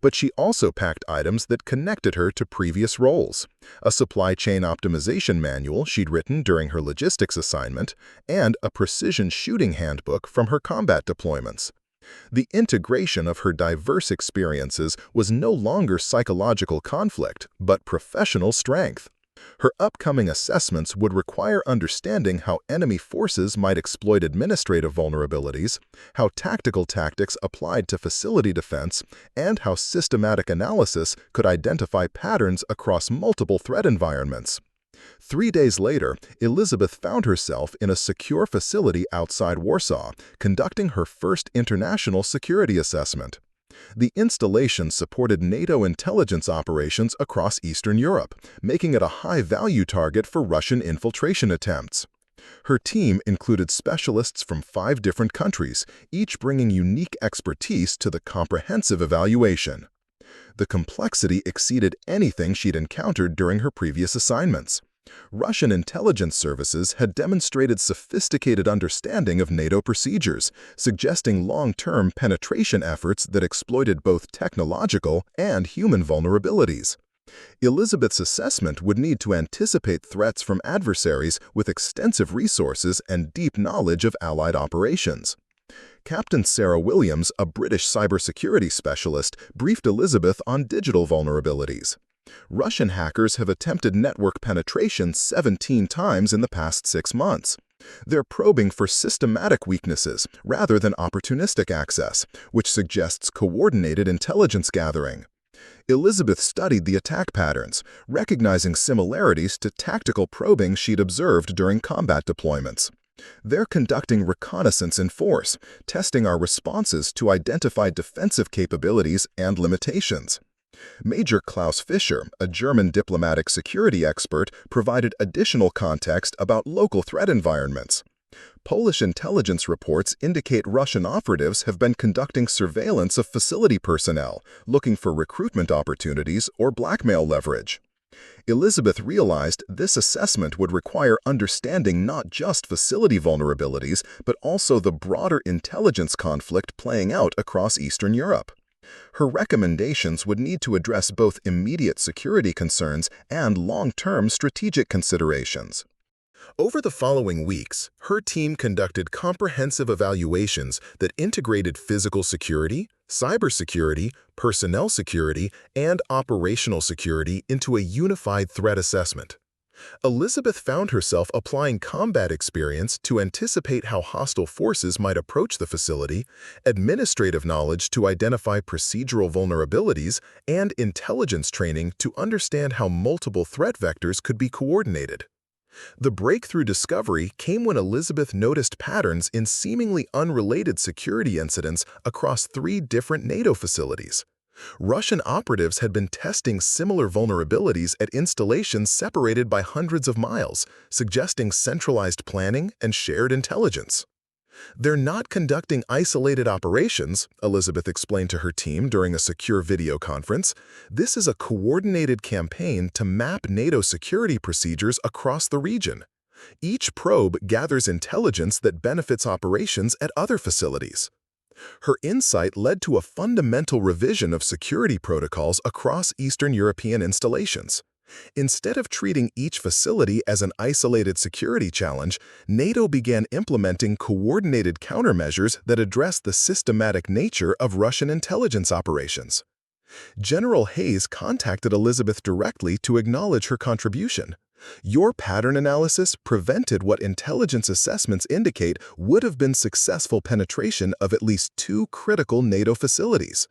But she also packed items that connected her to previous roles: a supply chain optimization manual she'd written during her logistics assignment, and a precision shooting handbook from her combat deployments. The integration of her diverse experiences was no longer psychological conflict, but professional strength. Her upcoming assessments would require understanding how enemy forces might exploit administrative vulnerabilities, how tactical tactics applied to facility defense, and how systematic analysis could identify patterns across multiple threat environments. 3 days later, Elizabeth found herself in a secure facility outside Warsaw, conducting her first international security assessment. The installation supported NATO intelligence operations across Eastern Europe, making it a high-value target for Russian infiltration attempts. Her team included specialists from 5 different countries, each bringing unique expertise to the comprehensive evaluation. The complexity exceeded anything she'd encountered during her previous assignments. Russian intelligence services had demonstrated sophisticated understanding of NATO procedures, suggesting long-term penetration efforts that exploited both technological and human vulnerabilities. Elizabeth's assessment would need to anticipate threats from adversaries with extensive resources and deep knowledge of Allied operations. Captain Sarah Williams, a British cybersecurity specialist, briefed Elizabeth on digital vulnerabilities. Russian hackers have attempted network penetration 17 times in the past 6 months. They're probing for systematic weaknesses rather than opportunistic access, which suggests coordinated intelligence gathering. Elizabeth studied the attack patterns, recognizing similarities to tactical probing she'd observed during combat deployments. They're conducting reconnaissance in force, testing our responses to identify defensive capabilities and limitations. Major Klaus Fischer, a German diplomatic security expert, provided additional context about local threat environments. Polish intelligence reports indicate Russian operatives have been conducting surveillance of facility personnel, looking for recruitment opportunities or blackmail leverage. Elizabeth realized this assessment would require understanding not just facility vulnerabilities, but also the broader intelligence conflict playing out across Eastern Europe. Her recommendations would need to address both immediate security concerns and long-term strategic considerations. Over the following weeks, her team conducted comprehensive evaluations that integrated physical security, cybersecurity, personnel security, and operational security into a unified threat assessment. Elizabeth found herself applying combat experience to anticipate how hostile forces might approach the facility, administrative knowledge to identify procedural vulnerabilities, and intelligence training to understand how multiple threat vectors could be coordinated. The breakthrough discovery came when Elizabeth noticed patterns in seemingly unrelated security incidents across 3 different NATO facilities. Russian operatives had been testing similar vulnerabilities at installations separated by hundreds of miles, suggesting centralized planning and shared intelligence. They're not conducting isolated operations, Elizabeth explained to her team during a secure video conference. This is a coordinated campaign to map NATO security procedures across the region. Each probe gathers intelligence that benefits operations at other facilities. Her insight led to a fundamental revision of security protocols across Eastern European installations. Instead of treating each facility as an isolated security challenge, NATO began implementing coordinated countermeasures that address the systematic nature of Russian intelligence operations. General Hayes contacted Elizabeth directly to acknowledge her contribution. Your pattern analysis prevented what intelligence assessments indicate would have been successful penetration of at least 2 critical NATO facilities.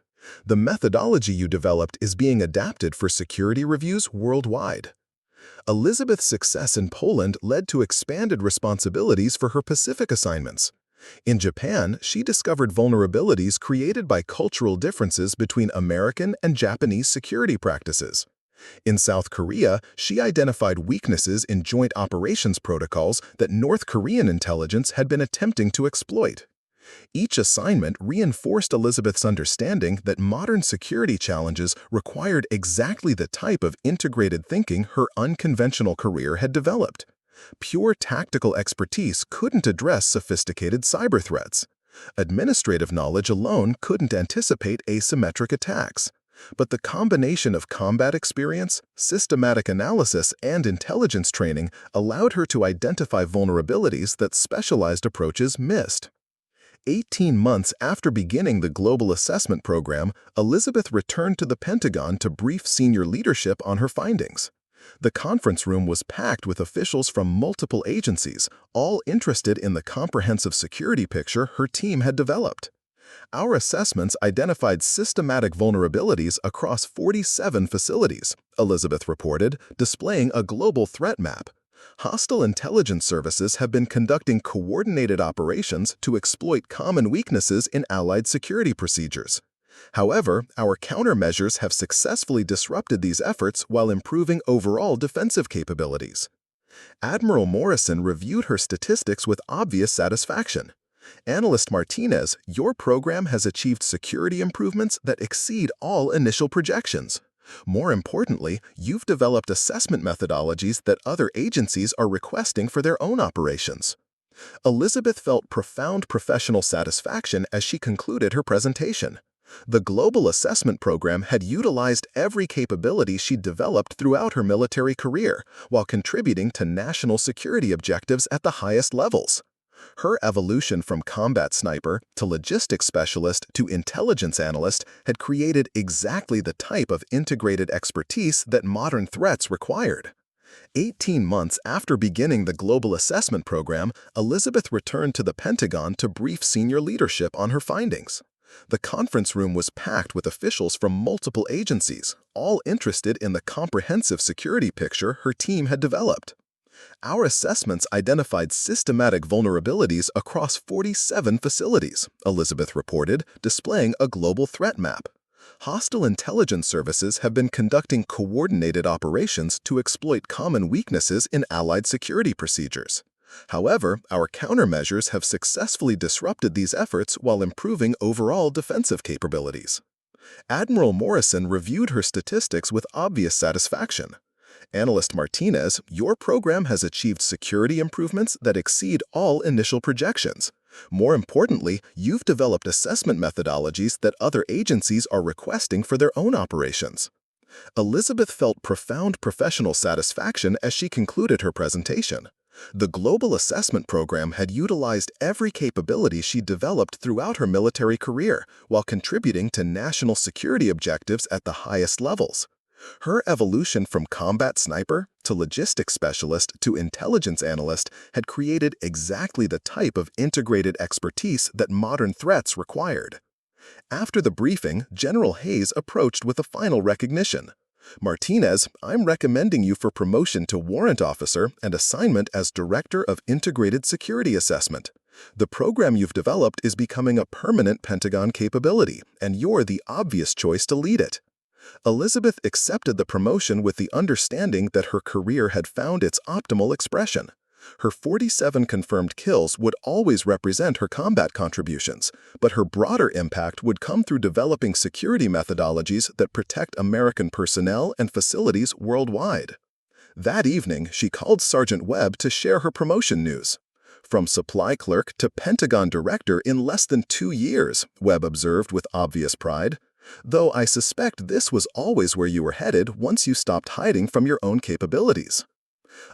The methodology you developed is being adapted for security reviews worldwide. Elizabeth's success in Poland led to expanded responsibilities for her Pacific assignments. In Japan, she discovered vulnerabilities created by cultural differences between American and Japanese security practices. In South Korea, she identified weaknesses in joint operations protocols that North Korean intelligence had been attempting to exploit. Each assignment reinforced Elizabeth's understanding that modern security challenges required exactly the type of integrated thinking her unconventional career had developed. Pure tactical expertise couldn't address sophisticated cyber threats. Administrative knowledge alone couldn't anticipate asymmetric attacks. But the combination of combat experience, systematic analysis, and intelligence training allowed her to identify vulnerabilities that specialized approaches missed. 18 months after beginning the Global Assessment Program, Elizabeth returned to the Pentagon to brief senior leadership on her findings. The conference room was packed with officials from multiple agencies, all interested in the comprehensive security picture her team had developed. Our assessments identified systematic vulnerabilities across 47 facilities, Elizabeth reported, displaying a global threat map. Hostile intelligence services have been conducting coordinated operations to exploit common weaknesses in Allied security procedures. However, our countermeasures have successfully disrupted these efforts while improving overall defensive capabilities. Admiral Morrison reviewed her statistics with obvious satisfaction. Analyst Martinez, your program has achieved security improvements that exceed all initial projections. More importantly, you've developed assessment methodologies that other agencies are requesting for their own operations. Elizabeth felt profound professional satisfaction as she concluded her presentation. The Global Assessment Program had utilized every capability she'd developed throughout her military career, while contributing to national security objectives at the highest levels. Her evolution from combat sniper to logistics specialist to intelligence analyst had created exactly the type of integrated expertise that modern threats required. 18 months after beginning the Global Assessment Program, Elizabeth returned to the Pentagon to brief senior leadership on her findings. The conference room was packed with officials from multiple agencies, all interested in the comprehensive security picture her team had developed. Our assessments identified systematic vulnerabilities across 47 facilities, Elizabeth reported, displaying a global threat map. Hostile intelligence services have been conducting coordinated operations to exploit common weaknesses in Allied security procedures. However, our countermeasures have successfully disrupted these efforts while improving overall defensive capabilities. Admiral Morrison reviewed her statistics with obvious satisfaction. Analyst Martinez, your program has achieved security improvements that exceed all initial projections. More importantly, you've developed assessment methodologies that other agencies are requesting for their own operations. Elizabeth felt profound professional satisfaction as she concluded her presentation. The Global Assessment Program had utilized every capability she developed throughout her military career, while contributing to national security objectives at the highest levels. Her evolution from combat sniper to logistics specialist to intelligence analyst had created exactly the type of integrated expertise that modern threats required. After the briefing, General Hayes approached with a final recognition. Martinez, I'm recommending you for promotion to warrant officer and assignment as Director of Integrated Security Assessment. The program you've developed is becoming a permanent Pentagon capability, and you're the obvious choice to lead it. Elizabeth accepted the promotion with the understanding that her career had found its optimal expression. Her 47 confirmed kills would always represent her combat contributions, but her broader impact would come through developing security methodologies that protect American personnel and facilities worldwide. That evening, she called Sergeant Webb to share her promotion news. From supply clerk to Pentagon director in less than 2 years, Webb observed with obvious pride. Though I suspect this was always where you were headed once you stopped hiding from your own capabilities.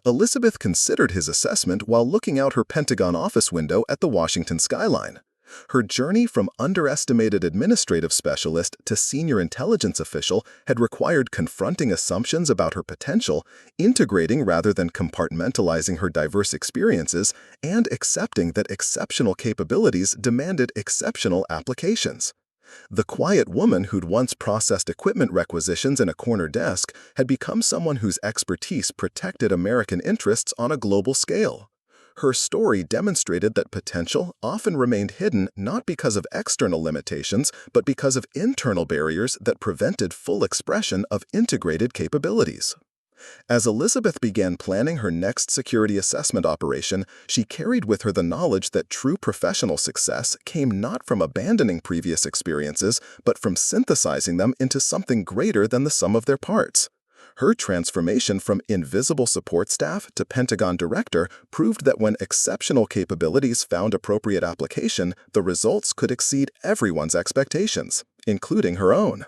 Elizabeth considered his assessment while looking out her Pentagon office window at the Washington skyline. Her journey from underestimated administrative specialist to senior intelligence official had required confronting assumptions about her potential, integrating rather than compartmentalizing her diverse experiences, and accepting that exceptional capabilities demanded exceptional applications. The quiet woman who'd once processed equipment requisitions in a corner desk had become someone whose expertise protected American interests on a global scale. Her story demonstrated that potential often remained hidden not because of external limitations, but because of internal barriers that prevented full expression of integrated capabilities. As Elizabeth began planning her next security assessment operation, she carried with her the knowledge that true professional success came not from abandoning previous experiences, but from synthesizing them into something greater than the sum of their parts. Her transformation from invisible support staff to Pentagon director proved that when exceptional capabilities found appropriate application, the results could exceed everyone's expectations, including her own.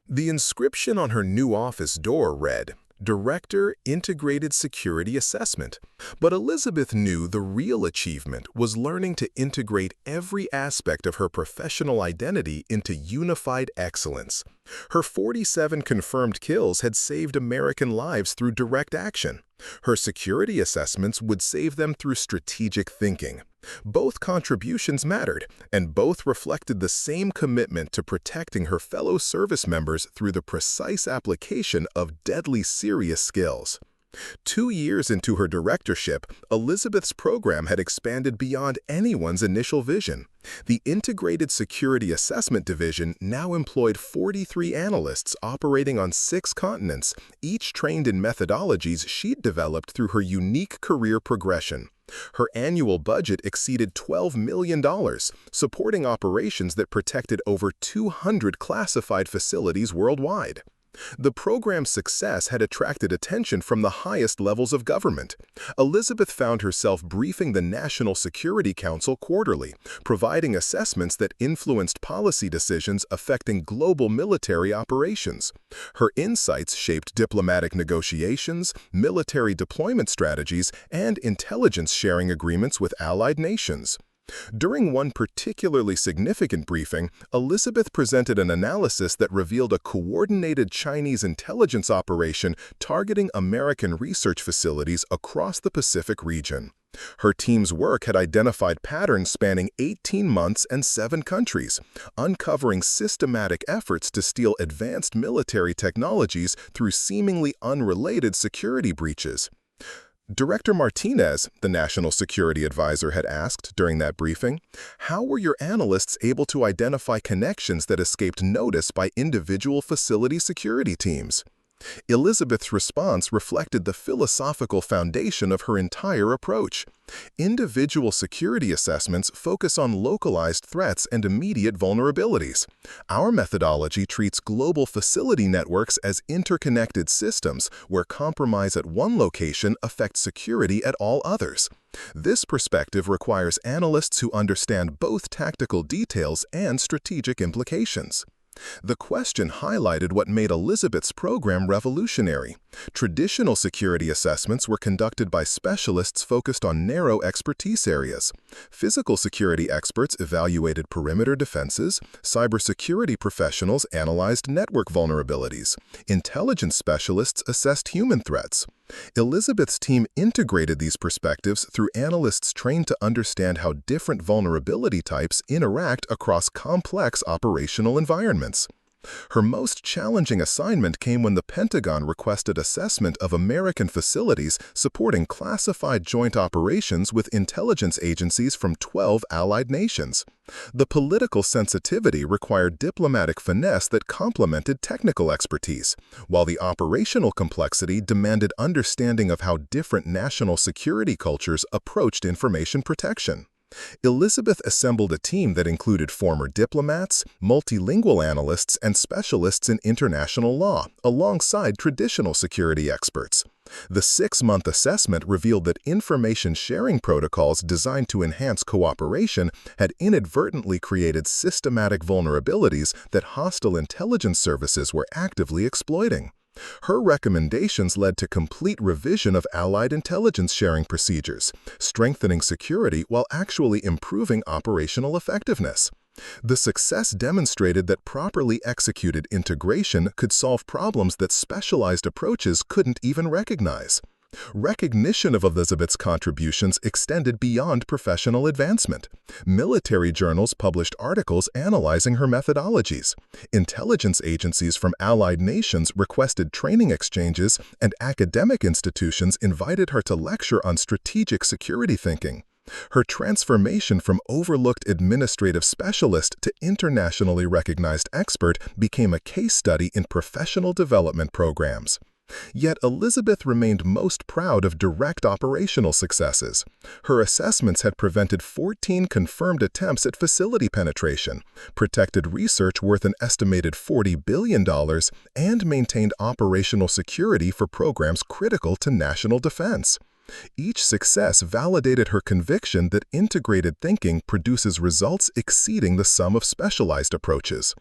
The inscription on her new office door read, Director, Integrated Security Assessment. But Elizabeth knew the real achievement was learning to integrate every aspect of her professional identity into unified excellence. Her 47 confirmed kills had saved American lives through direct action. Her security assessments would save them through strategic thinking. Both contributions mattered, and both reflected the same commitment to protecting her fellow service members through the precise application of deadly serious skills. 2 years into her directorship, Elizabeth's program had expanded beyond anyone's initial vision. The Integrated Security Assessment Division now employed 43 analysts operating on 6 continents, each trained in methodologies she'd developed through her unique career progression. Her annual budget exceeded $12 million, supporting operations that protected over 200 classified facilities worldwide. The program's success had attracted attention from the highest levels of government. Elizabeth found herself briefing the National Security Council quarterly, providing assessments that influenced policy decisions affecting global military operations. Her insights shaped diplomatic negotiations, military deployment strategies, and intelligence sharing agreements with allied nations. During one particularly significant briefing, Elizabeth presented an analysis that revealed a coordinated Chinese intelligence operation targeting American research facilities across the Pacific region. Her team's work had identified patterns spanning 18 months and 7 countries, uncovering systematic efforts to steal advanced military technologies through seemingly unrelated security breaches. Director Martinez, the National Security Advisor, had asked during that briefing, "How were your analysts able to identify connections that escaped notice by individual facility security teams?" Elizabeth's response reflected the philosophical foundation of her entire approach. Individual security assessments focus on localized threats and immediate vulnerabilities. Our methodology treats global facility networks as interconnected systems where compromise at one location affects security at all others. This perspective requires analysts who understand both tactical details and strategic implications. The question highlighted what made Elizabeth's program revolutionary. Traditional security assessments were conducted by specialists focused on narrow expertise areas. Physical security experts evaluated perimeter defenses, cybersecurity professionals analyzed network vulnerabilities, intelligence specialists assessed human threats. Elizabeth's team integrated these perspectives through analysts trained to understand how different vulnerability types interact across complex operational environments. Her most challenging assignment came when the Pentagon requested assessment of American facilities supporting classified joint operations with intelligence agencies from 12 allied nations. The political sensitivity required diplomatic finesse that complemented technical expertise, while the operational complexity demanded understanding of how different national security cultures approached information protection. Elizabeth assembled a team that included former diplomats, multilingual analysts, and specialists in international law, alongside traditional security experts. The 6-month assessment revealed that information sharing protocols designed to enhance cooperation had inadvertently created systematic vulnerabilities that hostile intelligence services were actively exploiting. Her recommendations led to complete revision of allied intelligence sharing procedures, strengthening security while actually improving operational effectiveness. The success demonstrated that properly executed integration could solve problems that specialized approaches couldn't even recognize. Recognition of Elizabeth's contributions extended beyond professional advancement. Military journals published articles analyzing her methodologies. Intelligence agencies from allied nations requested training exchanges, and academic institutions invited her to lecture on strategic security thinking. Her transformation from overlooked administrative specialist to internationally recognized expert became a case study in professional development programs. Yet Elizabeth remained most proud of direct operational successes. Her assessments had prevented 14 confirmed attempts at facility penetration, protected research worth an estimated $40 billion, and maintained operational security for programs critical to national defense. Each success validated her conviction that integrated thinking produces results exceeding the sum of specialized approaches.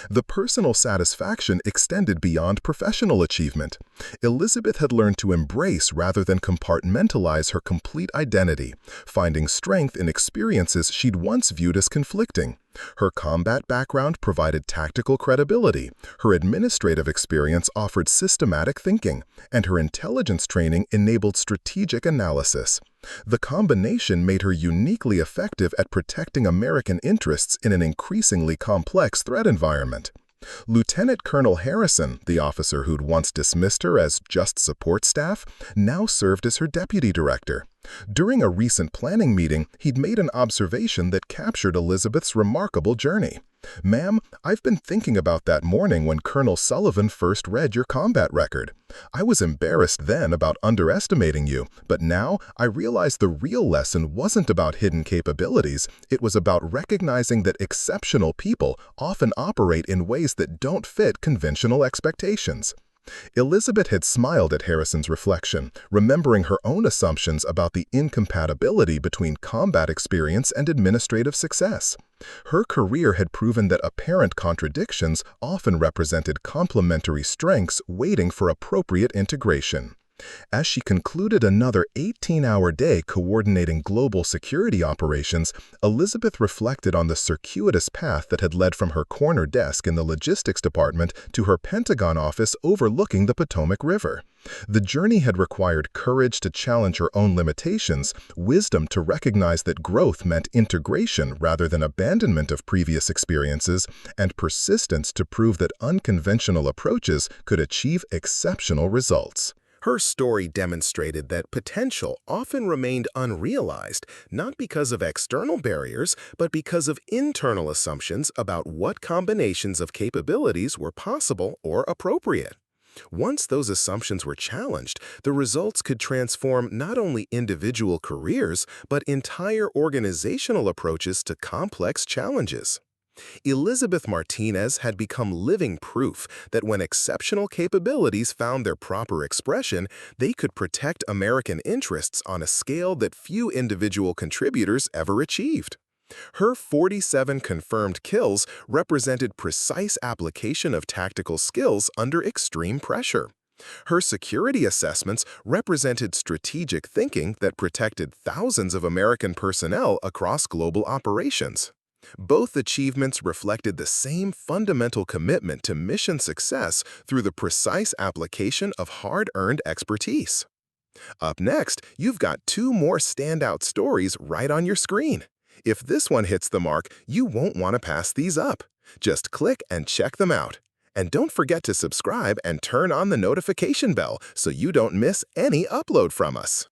The personal satisfaction extended beyond professional achievement. Elizabeth had learned to embrace rather than compartmentalize her complete identity, finding strength in experiences she'd once viewed as conflicting. Her combat background provided tactical credibility, her administrative experience offered systematic thinking, and her intelligence training enabled strategic analysis. The combination made her uniquely effective at protecting American interests in an increasingly complex threat environment. Lieutenant Colonel Harrison, the officer who'd once dismissed her as just support staff, now served as her deputy director. During a recent planning meeting, he'd made an observation that captured Elizabeth's remarkable journey. "Ma'am, I've been thinking about that morning when Colonel Sullivan first read your combat record. I was embarrassed then about underestimating you, but now I realize the real lesson wasn't about hidden capabilities, it was about recognizing that exceptional people often operate in ways that don't fit conventional expectations." Elizabeth had smiled at Harrison's reflection, remembering her own assumptions about the incompatibility between combat experience and administrative success. Her career had proven that apparent contradictions often represented complementary strengths waiting for appropriate integration. As she concluded another 18-hour day coordinating global security operations, Elizabeth reflected on the circuitous path that had led from her corner desk in the logistics department to her Pentagon office overlooking the Potomac River. The journey had required courage to challenge her own limitations, wisdom to recognize that growth meant integration rather than abandonment of previous experiences, and persistence to prove that unconventional approaches could achieve exceptional results. Her story demonstrated that potential often remained unrealized, not because of external barriers, but because of internal assumptions about what combinations of capabilities were possible or appropriate. Once those assumptions were challenged, the results could transform not only individual careers, but entire organizational approaches to complex challenges. Elizabeth Martinez had become living proof that when exceptional capabilities found their proper expression, they could protect American interests on a scale that few individual contributors ever achieved. Her 47 confirmed kills represented precise application of tactical skills under extreme pressure. Her security assessments represented strategic thinking that protected thousands of American personnel across global operations. Both achievements reflected the same fundamental commitment to mission success through the precise application of hard-earned expertise. Up next, you've got two more standout stories right on your screen. If this one hits the mark, you won't want to pass these up. Just click and check them out. And don't forget to subscribe and turn on the notification bell so you don't miss any upload from us.